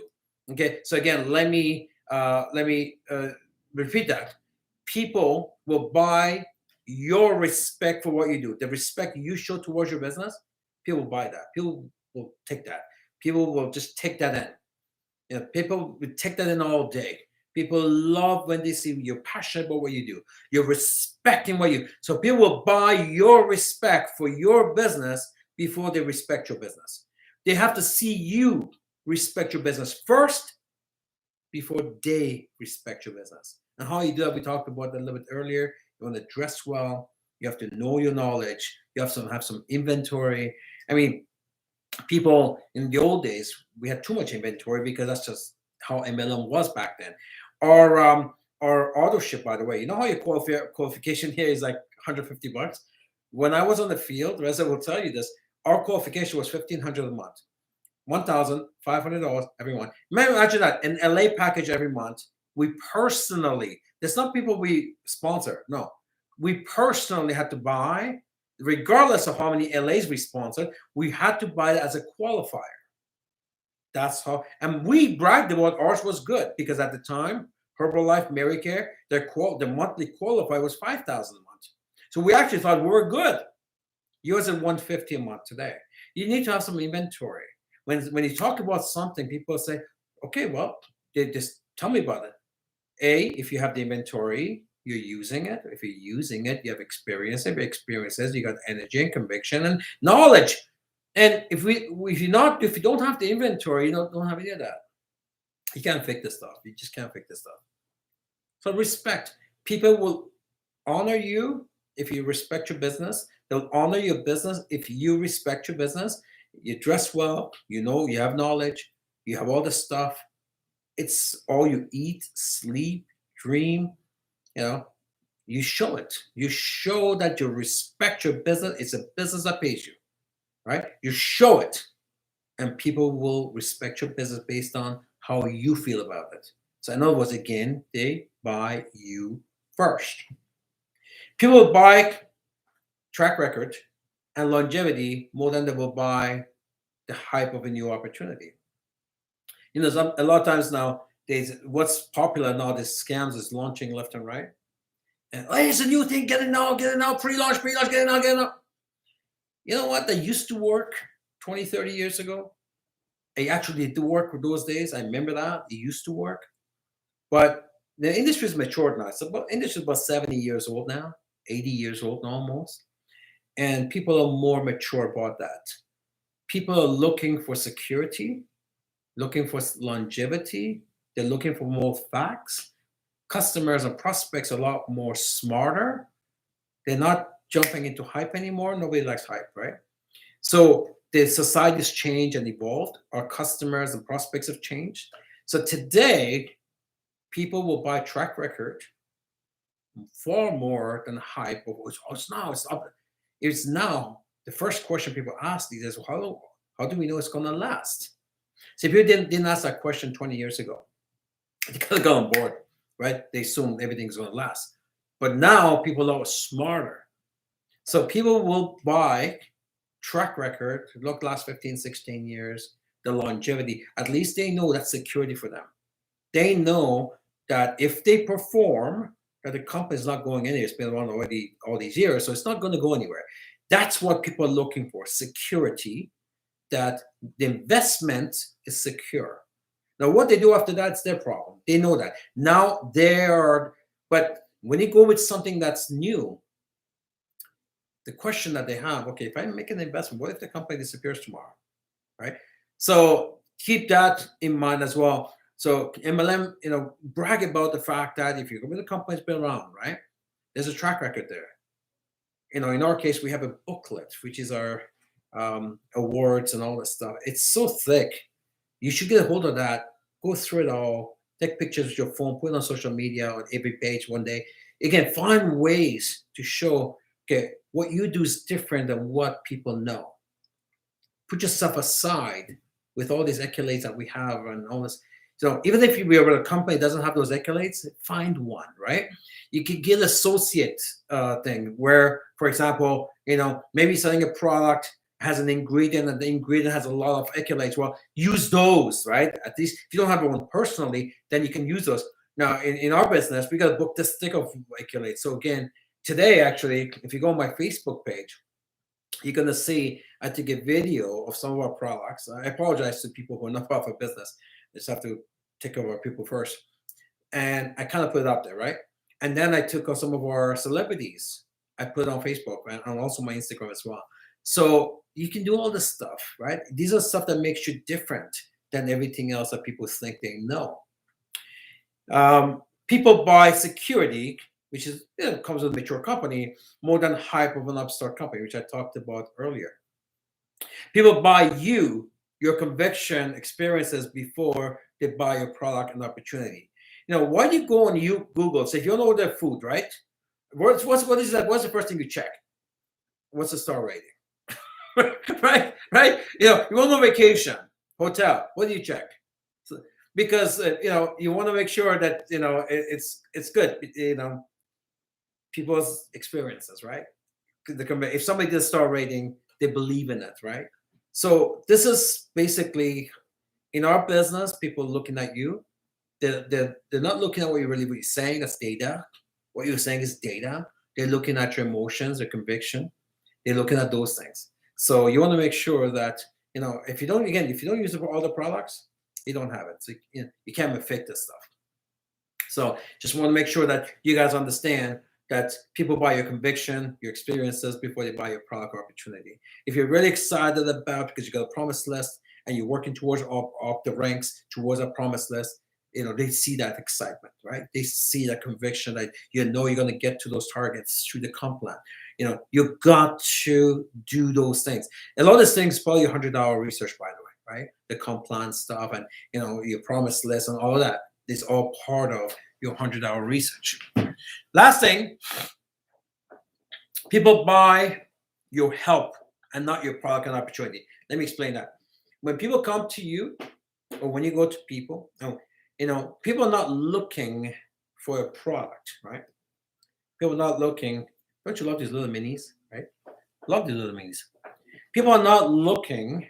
Okay, so again, let me repeat that. People will buy your respect for what you do. The respect you show towards your business, people will buy that. People will take that. People will just take that in. People would take that in all day. People love when they see you're passionate about what you do. You're respecting what you do. So people will buy your respect for your business before they respect your business. They have to see you respect your business first before they respect your business. And how you do that, we talked about that a little bit earlier. You want to dress well. You have to know your knowledge. You have to have some inventory. I mean, people in the old days, we had too much inventory because that's just how MLM was back then. Our auto ship, by the way, you know how your qualification here is like $150? When I was on the field, Reza will tell you this, our qualification was $1,500 a month, $1,500 every month. Imagine that, an LA package every month. We personally, there's not people we sponsor, no. We personally had to buy, regardless of how many LAs we sponsored, we had to buy it as a qualifier. That's how, and we bragged about ours was good because at the time, Herbalife, Medicare, the monthly qualifier was $5,000 a month. So we actually thought we were good. Yours at $150 a month today. You need to have some inventory. When you talk about something, people say, okay, well, just tell me about it. If you have the inventory, you're using it. If you're using it, you have experience. If experiences, you got energy and conviction and knowledge. And if you don't have the inventory, you don't have any of that. You can't fake this stuff. You just can't fake this stuff. So respect. People will honor you if you respect your business. They'll honor your business if you respect your business. You dress well. You have knowledge. You have all this stuff. It's all you eat, sleep, dream. You show it. You show that you respect your business. It's a business that pays you. Right? You show it, and people will respect your business based on how you feel about it. So in other words, again, they buy you first. People will buy track record and longevity more than they will buy the hype of a new opportunity. A lot of times now, what's popular now, these scams is launching left and right. And hey, it's a new thing, get it now, pre-launch, get it now. You know what? That used to work 20, 30 years ago. It actually did work for those days. I remember that. It used to work. But the industry is matured now. Industry is about 70 years old now, 80 years old now almost. And people are more mature about that. People are looking for security, looking for longevity. They're looking for more facts. Customers and prospects are a lot more smarter. They're not jumping into hype anymore. Nobody likes hype, right? So the society's changed and evolved. Our customers and prospects have changed. So today, people will buy track record far more than hype. It's now the first question people ask these is, how do we know it's going to last? So if you didn't ask that question 20 years ago, they could have gone on board, right? They assume everything's going to last. But now people are smarter. So people will buy track record, look last 15, 16 years, the longevity. At least they know that's security for them. They know that if they perform, that the company's not going anywhere. It's been around already all these years, so it's not going to go anywhere. That's what people are looking for, security, that the investment is secure. Now, what they do after that's their problem. They know that. Now but when you go with something that's new, the question that they have, okay, if I make an investment, what if the company disappears tomorrow, right? So keep that in mind as well. So MLM, brag about the fact that if you go with a company that's been around, right, there's a track record there. In our case, we have a booklet, which is our awards and all this stuff. It's so thick. You should get a hold of that. Go through it all. Take pictures with your phone. Put it on social media on every page one day. Again, find ways to show, okay, what you do is different than what people know. Put yourself aside with all these accolades that we have and all this. So even if you are a company that doesn't have those accolades, find one, right? You could get associate thing where, for example, maybe selling a product has an ingredient and the ingredient has a lot of accolades. Well, use those, right? At least if you don't have one personally, then you can use those. Now, in our business, we got to book this stick of accolades. So again, today, actually, if you go on my Facebook page, you're going to see I took a video of some of our products. I apologize to people who are not part of our business. I just have to take over people first. And I kind of put it up there, right? And then I took on some of our celebrities. I put it on Facebook and also my Instagram as well. So you can do all this stuff, right? These are stuff that makes you different than everything else that people think they know. People buy security, which is comes with a mature company, more than hype of an upstart company, which I talked about earlier. People buy your conviction experiences before they buy your product and opportunity. Why do you go on Google, say if you don't know their food, right? What is that? What's the first thing you check? What's the star rating? right? You want to go on vacation, hotel. What do you check? Because you want to make sure that it's good. People's experiences, right? If somebody did a star rating, they believe in it, right? So this is basically in our business. People looking at you, they're not looking at what you're really saying. That's data. What you're saying is data. They're looking at your emotions, your conviction. They're looking at those things. So you want to make sure that if you don't use it for all the products, you don't have it. So you can't fake this stuff. So just want to make sure that you guys understand that people buy your conviction, your experiences before they buy your product or opportunity. If you're really excited about because you got a promise list and you're working towards up the ranks towards a promise list, they see that excitement, right? They see that conviction that you're going to get to those targets through the comp plan. You've got to do those things. A lot of these things probably $100 research, by the way, right? The comp plan stuff and your promise list and all of that is all part of your $100 research. Last thing, people buy your help and not your product and opportunity. Let me explain that. When people come to you or when you go to people, people are not looking for a product, right? People are not looking. Don't you love these little minis, right? Love these little minis. People are not looking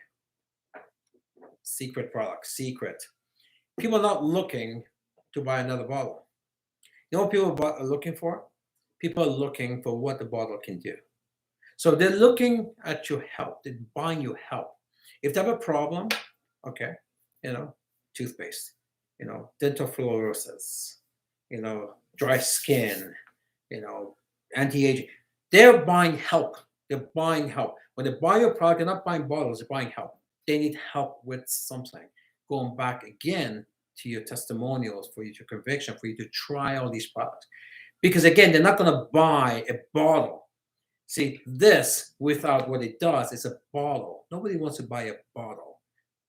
secret products, secret. people are not looking to buy another bottle. You know what people are looking for? People are looking for what the bottle can do. So they're looking at your help. They're buying your help. If they have a problem, okay, toothpaste, dental fluorosis, dry skin, you know, anti-aging. They're buying help. They're buying help. When they buy your product, they're not buying bottles, they're buying help. They need help with something. Going back again to your testimonials, for you to conviction, for you to try all these products. Because again, they're not going to buy a bottle. See, this without what it does is a bottle. Nobody wants to buy a bottle.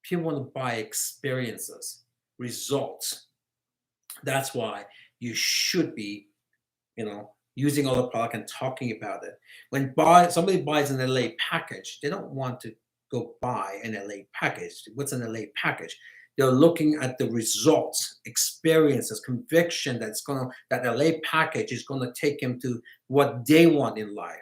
People want to buy experiences, results. That's why you should be, using all the product and talking about it. When somebody buys an LA package, they don't want to go buy an LA package. What's an LA package? They're looking at the results, experiences, conviction that LA package is gonna take them to what they want in life,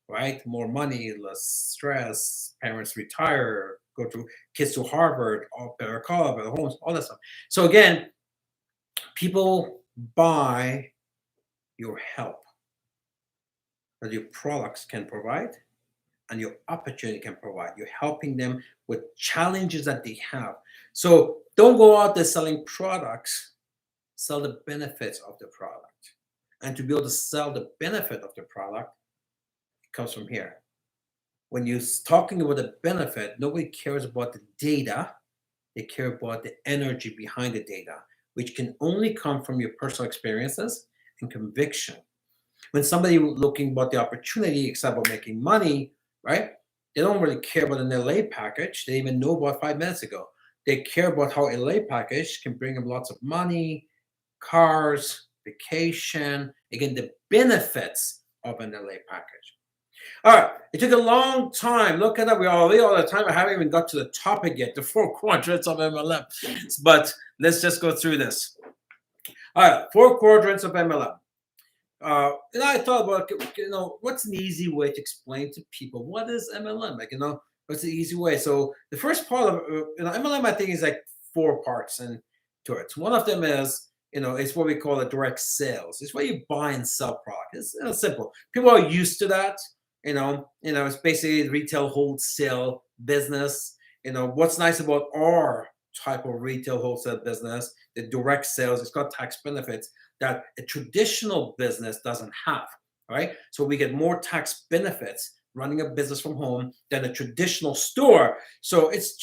right? More money, less stress, parents retire, go to kids to Harvard, all better car, better homes, all that stuff. So again, people buy your help that your products can provide and your opportunity can provide. You're helping them with challenges that they have. So don't go out there selling products, sell the benefits of the product. And to be able to sell the benefit of the product, it comes from here. When you're talking about the benefit, nobody cares about the data. They care about the energy behind the data, which can only come from your personal experiences and conviction. When somebody looking about the opportunity, except about making money, right? They don't really care about an LA package. They even know about 5 minutes ago. They care about how LA package can bring them lots of money, cars, vacation. Again, the benefits of an LA package. All right, it took a long time. Look at that. We're already all the time. I haven't even got to the topic yet, the 4 quadrants of MLM. But let's just go through this. All right, 4 quadrants of MLM. And I thought about, what's an easy way to explain to people what is MLM? What's the easy way? So the first part of MLM, I think, is like 4 parts and to it. One of them is, it's what we call a direct sales. It's where you buy and sell product. It's simple. People are used to that. It's basically retail wholesale business. What's nice about our type of retail wholesale business, the direct sales, it's got tax benefits that a traditional business doesn't have, right? So we get more tax benefits running a business from home than a traditional store. So it's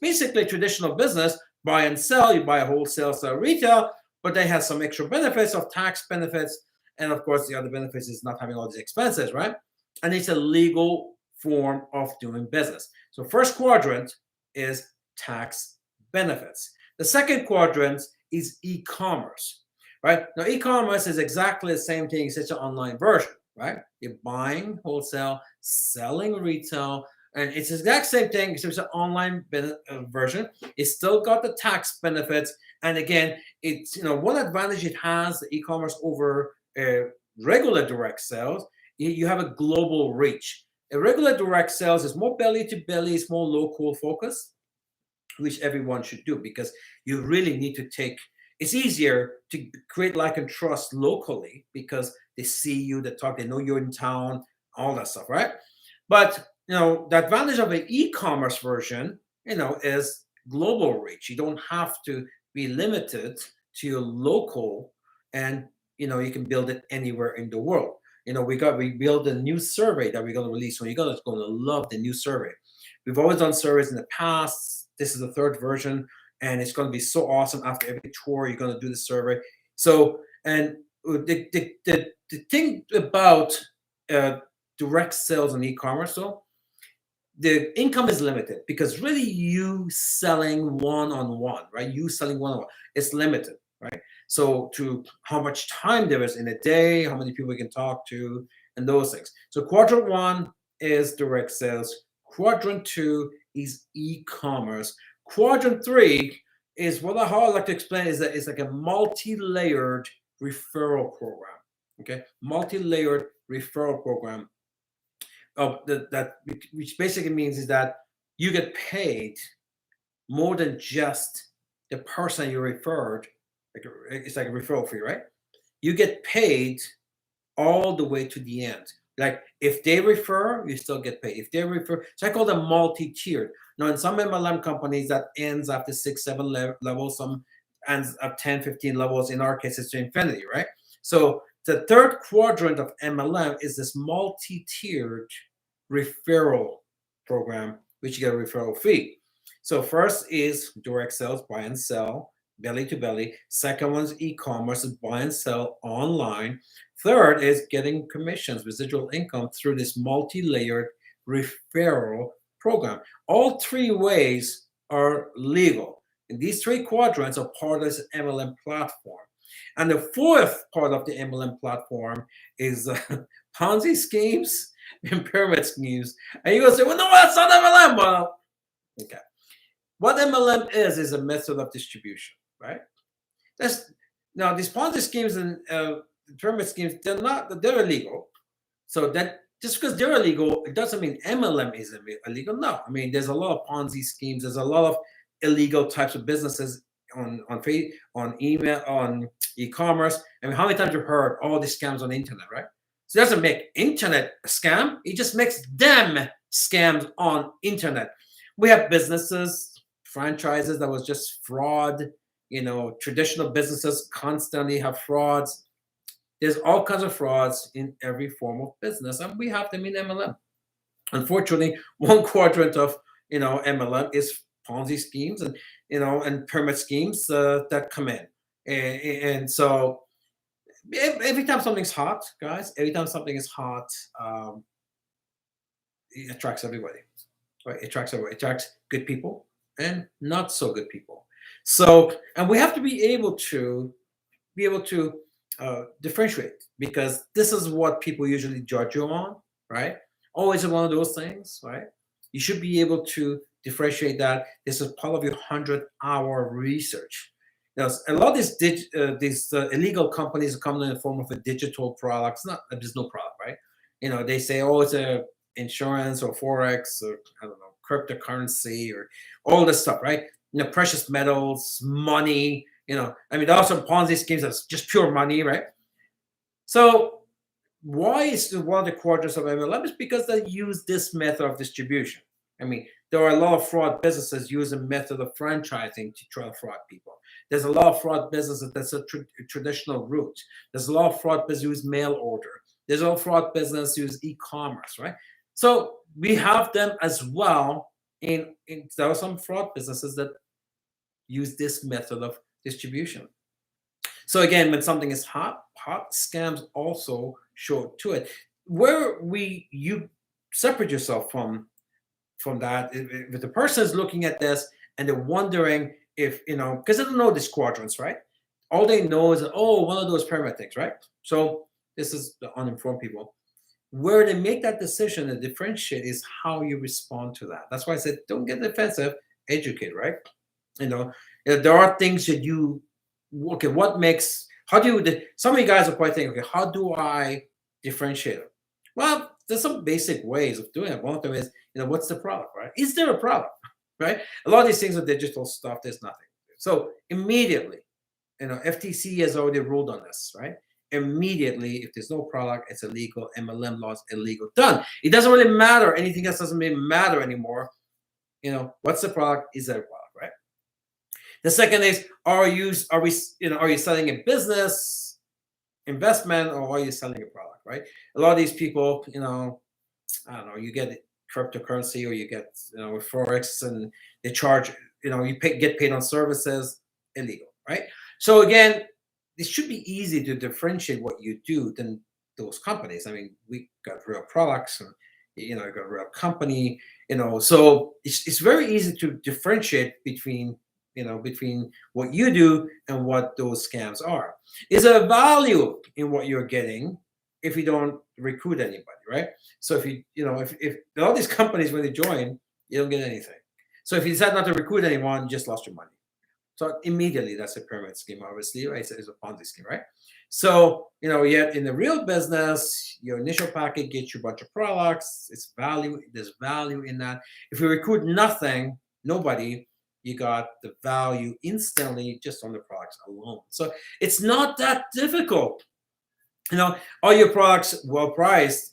basically traditional business, buy and sell. You buy a wholesale, sell retail, but they have some extra benefits of tax benefits. And of course, the other benefits is not having all these expenses, right? And it's a legal form of doing business. So first quadrant is tax benefits. The second quadrant is e-commerce, right? Now, e-commerce is exactly the same thing. It's just an online version, right? You're buying wholesale, selling retail, and it's the exact same thing. It's just an online version. It's still got the tax benefits. And again, it's, one advantage it has, the e-commerce over regular direct sales, you have a global reach. A regular direct sales is more belly to belly, it's more local focus, which everyone should do because you really need to it's easier to create like and trust locally because they see you, they talk, they know you're in town, all that stuff, right? But, the advantage of an e-commerce version, is global reach. You don't have to be limited to your local and, you can build it anywhere in the world. We built a new survey that we're going to release. So you're going to love the new survey. We've always done surveys in the past. This is the 3rd version, and it's going to be so awesome. After every tour, you're going to do the survey. So, and the thing about direct sales and e-commerce, though, the income is limited because really you selling one-on-one, right? You selling one-on-one, it's limited, right? So to how much time there is in a day, how many people you can talk to, and those things. So quadrant 1 is direct sales. Quadrant 2 is e-commerce. Quadrant 3 is how I like to explain is that it's like a multi-layered referral program. Okay, multi-layered referral program. Which basically means is that you get paid more than just the person you referred, it's like a referral fee, right? You get paid all the way to the end. Like if they refer, you still get paid. If they refer, so I call them multi-tiered. Now, in some MLM companies, that ends after 6, 7 levels, some ends up 10, 15 levels. In our case, it's to infinity, right? So the third quadrant of MLM is this multi-tiered referral program, which you get a referral fee. So first is direct sales, buy and sell, belly to belly. Second one's e-commerce, buy and sell online. Third is getting commissions, residual income through this multi-layered referral program. All three ways are legal. And these three quadrants are part of this MLM platform. And the fourth part of the MLM platform is Ponzi schemes and pyramid schemes. And you go say, well, no, that's not MLM. Well, okay. What MLM is a method of distribution, right? Now these Ponzi schemes and pyramid schemes, they're illegal. So that just because they're illegal, it doesn't mean MLM is illegal. No, I mean, there's a lot of Ponzi schemes. There's a lot of illegal types of businesses on email, on e-commerce. I mean, how many times you've heard all these scams on the internet, right? So it doesn't make internet a scam. It just makes them scams on internet. We have businesses, franchises that was just fraud. Traditional businesses constantly have frauds. There's all kinds of frauds in every form of business, and we have them in MLM. Unfortunately, one quadrant of MLM is Ponzi schemes and pyramid schemes that come in, and so every time something's hot, guys, every time something is hot, it attracts everybody. Right? It attracts everybody. It attracts good people and not so good people. So, and we have to be able to differentiate, because this is what people usually judge you on, right? Always one of those things, right? You should be able to differentiate that. This is part of your 100-hour research. Now, a lot of these illegal companies come in the form of a digital product. There's no product, right? They say, oh, it's a insurance or forex or I don't know, cryptocurrency or all this stuff, right? Precious metals, money. I mean, there are some Ponzi schemes that's just pure money, right? So why is one of the quadrants of MLM? Is because they use this method of distribution. I mean, there are a lot of fraud businesses use a method of franchising to try to fraud people. There's a lot of fraud businesses that's a traditional route. There's a lot of fraud business use mail order. There's a lot of fraud business use e-commerce, right? So we have them as well. There are some fraud businesses that use this method of distribution. So again, when something is hot scams also show to it. Where you separate yourself from that, if the person is looking at this and they're wondering if, because they don't know these quadrants, right? All they know is, one of those pyramid things, right? So this is the uninformed people. Where they make that decision and differentiate is how you respond to that. That's why I said, don't get defensive, educate, right? There are things that some of you guys are probably thinking, okay, how do I differentiate it? Well, there's some basic ways of doing it. One of them is, what's the product, right? Is there a product, right? A lot of these things are digital stuff. There's nothing. So immediately, FTC has already ruled on this, right? Immediately, if there's no product, it's illegal. MLM laws illegal. Done. It doesn't really matter. Anything else doesn't really matter anymore. What's the product? Is there a product, right? The second is, are you selling a business, investment, or are you selling a product, right? A lot of these people, I don't know, you get cryptocurrency or you get, forex, and they charge, get paid on services, illegal, right? So again, it should be easy to differentiate what you do than those companies. I mean, we got real products and, got a real company, so it's very easy to differentiate between what you do and what those scams are. Is there a value in what you're getting if you don't recruit anybody, right? So if all these companies, when they join, you don't get anything. So if you decide not to recruit anyone, you just lost your money. So immediately, that's a pyramid scheme, obviously, right? It's a Ponzi scheme, right? So, yet in the real business, your initial package gets you a bunch of products. There's value in that. If you recruit nobody, you got the value instantly just on the products alone. So it's not that difficult. All your products well priced,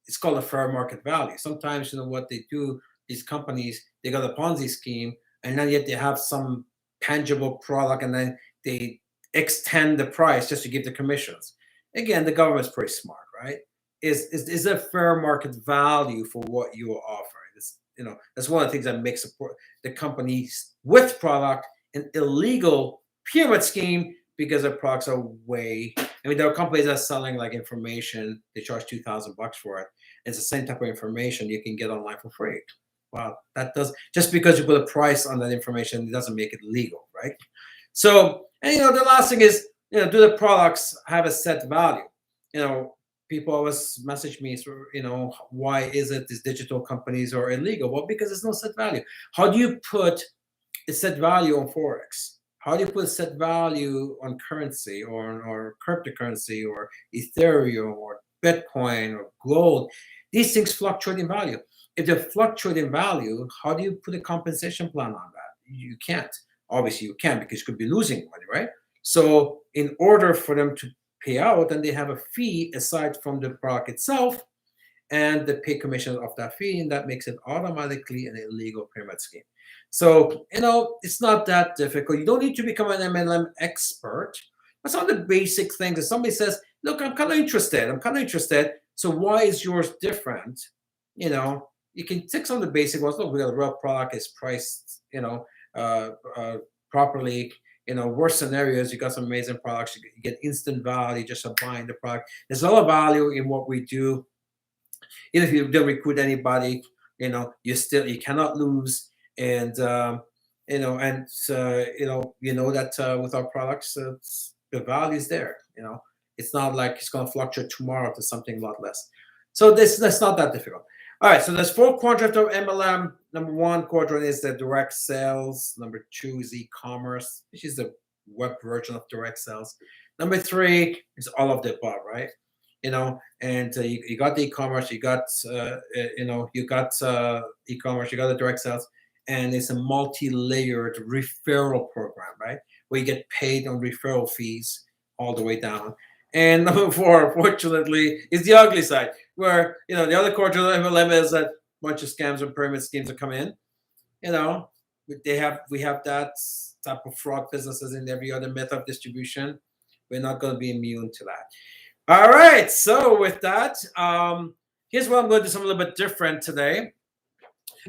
it's called a fair market value. Sometimes, what they do, these companies, they got a Ponzi scheme, and then yet they have some tangible product, and then they extend the price just to give the commissions. Again, the government's pretty smart, right? Is a fair market value for what you are offering. That's one of the things that makes the companies with product an illegal pyramid scheme, because their products are there are companies that are selling like information. They charge $2,000 for it. It's the same type of information you can get online for free. Well, that does, just because you put a price on that information, it doesn't make it legal, right? So, and the last thing is, do the products have a set value? People always message me, why is it these digital companies are illegal? Well, because there's no set value. How do you put a set value on Forex? How do you put a set value on currency or cryptocurrency or Ethereum or Bitcoin or gold? These things fluctuate in value. If they fluctuate in value, how do you put a compensation plan on that? You can't. Obviously, you can, because you could be losing money, right? So in order for them to pay out, then they have a fee aside from the product itself, and they pay commission off that fee, and that makes it automatically an illegal pyramid scheme. So, it's not that difficult. You don't need to become an MLM expert. But some of the basic things, if somebody says, look, I'm kind of interested. So why is yours different? You can take some of the basic ones. Look, we got a real product, is priced, properly. Worst scenarios, you got some amazing products. You get instant value just from buying the product. There's a lot of value in what we do. Even if you don't recruit anybody, you cannot lose. And that with our products, the value is there. It's not like it's going to fluctuate tomorrow to something a lot less. So that's not that difficult. All right, so there's 4 quadrants of MLM. Number 1 quadrant is the direct sales. Number 2 is e-commerce, which is the web version of direct sales. Number 3 is all of the above, right? And you got the e-commerce, you got e-commerce, you got the direct sales, and it's a multi-layered referral program, right? Where you get paid on referral fees all the way down. And number 4, unfortunately, is the ugly side, where the other quadrant of MLM is that bunch of scams and pyramid schemes that come in. We have that type of fraud businesses in every other method of distribution. We're not going to be immune to that. All right. So with that, here's what I'm going to do. Something a little bit different today.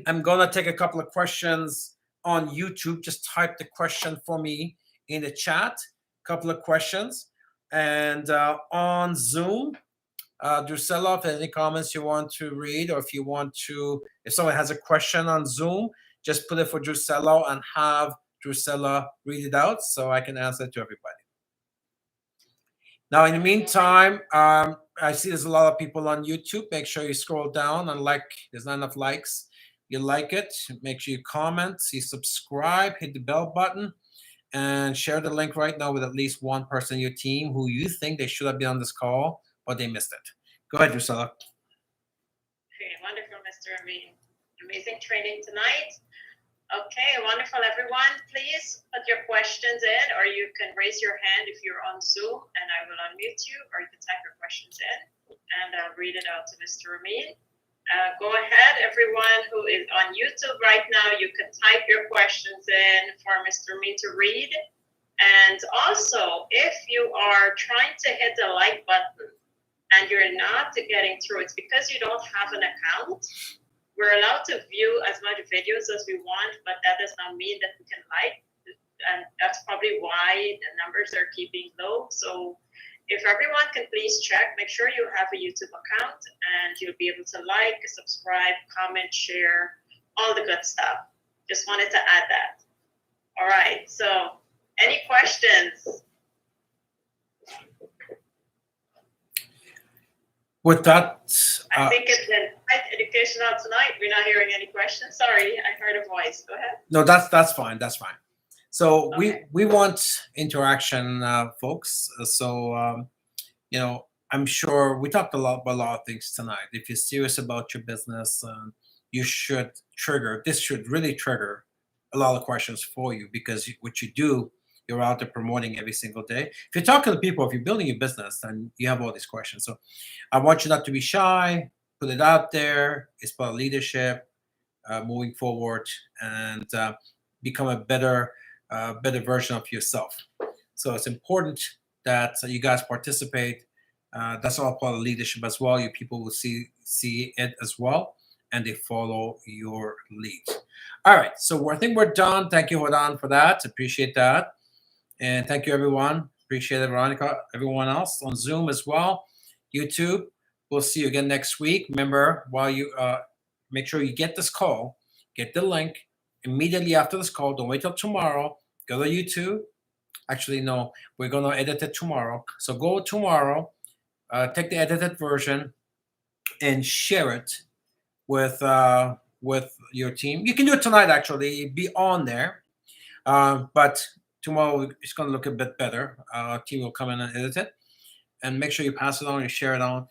I'm going to take a couple of questions on YouTube. Just type the question for me in the chat. Couple of questions. And on Zoom, Drusilla, if any comments you want to read, or if someone has a question on Zoom, just put it for Drusilla and have Drusilla read it out so I can answer it to everybody. Now, in the meantime, I see there's a lot of people on YouTube. Make sure you scroll down and there's not enough likes. You like it, make sure you comment, you subscribe, hit the bell button, and share the link right now with at least one person in your team who you think they should have been on this call, but they missed it. Go ahead, Drusilla. Okay, wonderful, Mr. Amin. Amazing training tonight. Okay, wonderful, everyone. Please put your questions in, or you can raise your hand if you're on Zoom, and I will unmute you, or you can type your questions in, and I'll read it out to Mr. Amin. Go ahead, everyone who is on YouTube right now, you can type your questions in for Mr. Amin to read. And also, if you are trying to hit the like button and you're not getting through, it's because you don't have an account. We're allowed to view as much videos as we want, but that does not mean that we can like. And that's probably why the numbers are keeping low. So if everyone can please check, make sure you have a YouTube account, and you'll be able to like, subscribe, comment, share, all the good stuff. Just wanted to add that. All right, so any questions? With that, I think it's been quite educational tonight. We're not hearing any questions. Sorry, I heard a voice. Go ahead. No, that's fine. That's fine. So Okay. we want interaction, folks. So I'm sure we talked about a lot of things tonight. If you're serious about your business, you should trigger. This should really trigger a lot of questions for you, because what you do, you're out there promoting every single day. If you're talking to people, if you're building your business, then you have all these questions. So I want you not to be shy, put it out there. It's about leadership, moving forward, and become a better version of yourself. So it's important that you guys participate. That's all part of leadership as well. Your people will see it as well, and they follow your lead. All right, so I think we're done. Thank you, Hodan, for that. Appreciate that, and thank you, everyone. Appreciate it, Veronica. Everyone else on Zoom as well, YouTube. We'll see you again next week. Remember, while you make sure you get this call, get the link immediately after this call. Don't wait till tomorrow. Go to YouTube. Actually, no, we're going to edit it tomorrow. So go tomorrow, take the edited version, and share it with your team. You can do it tonight, actually. Be on there. But tomorrow it's going to look a bit better. Our team will come in and edit it. And make sure you pass it on and share it on.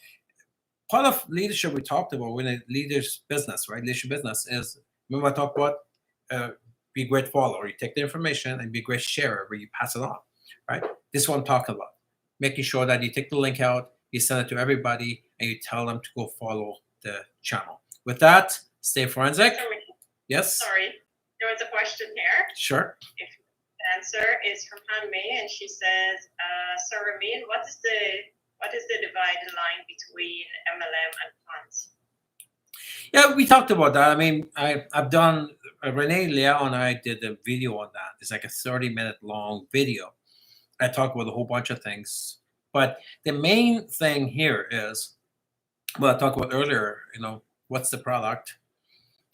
Part of leadership we talked about when a leader's business, right? Leadership business is, remember I talked about be a great follower. You take the information and be a great sharer where you pass it on, right? This is what I'm talking about. Making sure that you take the link out, you send it to everybody, and you tell them to go follow the channel. With that, stay forensic. Yes? Sorry, there was a question here. Sure. If the answer is from Hanmei, and she says, Sir Ramin, what is the divided line between MLM and funds? Yeah, we talked about that. I mean, I've done, Renee Liao and I did a video on that. It's like a 30-minute long video. I talk about a whole bunch of things. But the main thing here is, well, I talked about earlier, what's the product?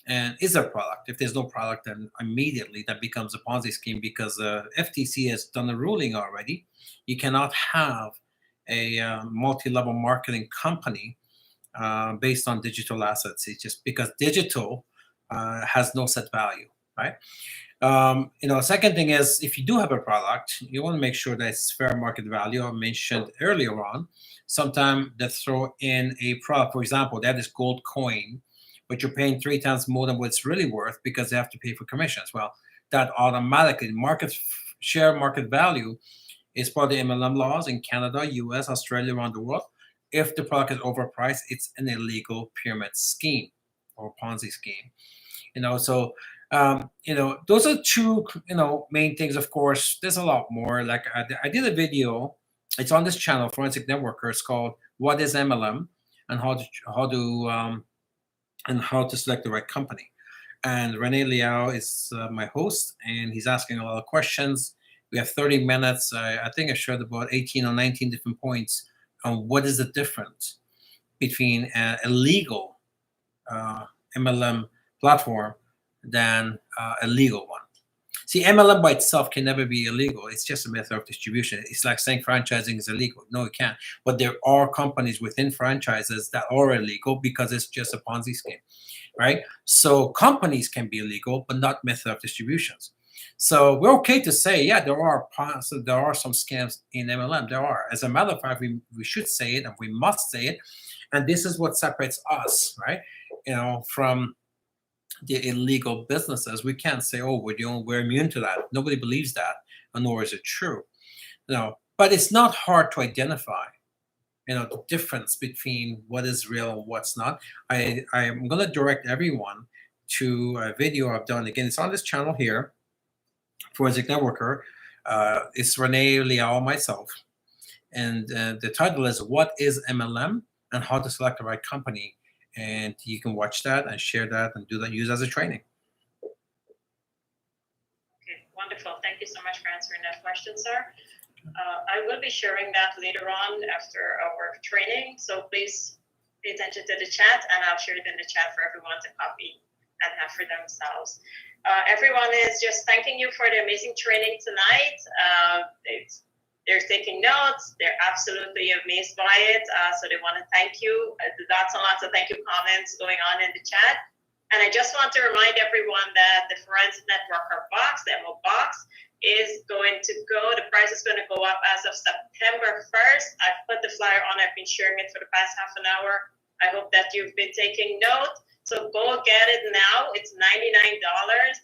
And is there a product? If there's no product, then immediately that becomes a Ponzi scheme, because the FTC has done a ruling already. You cannot have a multi-level marketing company based on digital assets. It's just because digital has no set value, right? Second thing is, if you do have a product, you want to make sure that it's fair market value. I mentioned earlier on, sometimes they throw in a product. For example, they have this gold coin, but you're paying 3 times more than what it's really worth because they have to pay for commissions. Well, that automatically market value is part of the MLM laws in Canada, US, Australia, around the world. If the product is overpriced, it's an illegal pyramid scheme or Ponzi scheme. So those are two main things. Of course, there's a lot more. Like I did a video. It's on this channel, Forensic Networker. It's called "What is MLM?" and how to select the right company. And Renee Liao is my host, and he's asking a lot of questions. We have 30 minutes. I think I shared about 18 or 19 different points on what is the difference between a legal MLM platform than a legal one. See, MLM by itself can never be illegal. It's just a method of distribution. It's like saying franchising is illegal. No, it can't. But there are companies within franchises that are illegal because it's just a Ponzi scheme, right? So companies can be illegal, but not method of distributions. So we're okay to say, yeah, there are some scams in MLM. There are. As a matter of fact, we should say it, and we must say it. And this is what separates us, right? From the illegal businesses. We can't say, oh, we're immune to that. Nobody believes that, nor is it true. But it's not hard to identify, the difference between what is real and what's not. I am going to direct everyone to a video I've done. Again, it's on this channel here, Forensic Networker. It's Renee Liao, myself. And the title is What is MLM and How to Select the Right Company. And you can watch that and share that and do that, use as a training. Okay, wonderful. Thank you so much for answering that question, sir. I will be sharing that later on after our training. So please pay attention to the chat, and I'll share it in the chat for everyone to copy and have for themselves. Everyone is just thanking you for the amazing training tonight. They're taking notes. They're absolutely amazed by it. So they want to thank you. Lots and lots of thank you comments going on in the chat. And I just want to remind everyone that the Forensic Networker box, the MO box, is going to go. The price is going to go up as of September 1st. I've put the flyer on. I've been sharing it for the past half an hour. I hope that you've been taking note. So go get it now. It's $99.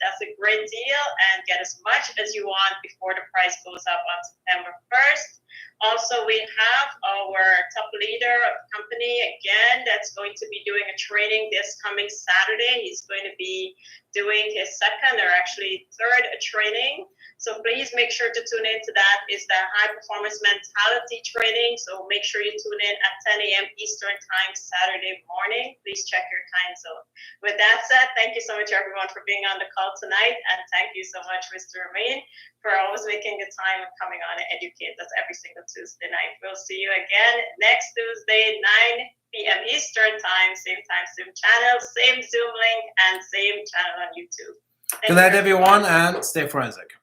That's a great deal, and get as much as you want before the price goes up on September 1st. Also, we have our top leader of the company again that's going to be doing a training this coming Saturday. He's going to be doing his second, or actually third, training. So please make sure to tune in to that. It's the high performance mentality training. So make sure you tune in at 10 a.m. Eastern time Saturday morning. Please check your time zone. With that said, thank you so much everyone for being on the call tonight, and thank you so much, Mr. Ramin, for always making the time and coming on and educate us every single Tuesday night. We'll see you again next Tuesday, 9 p.m. Eastern time, same channel, same Zoom link, and same channel on YouTube. Good night, everyone, and stay forensic.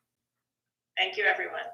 Thank you, everyone.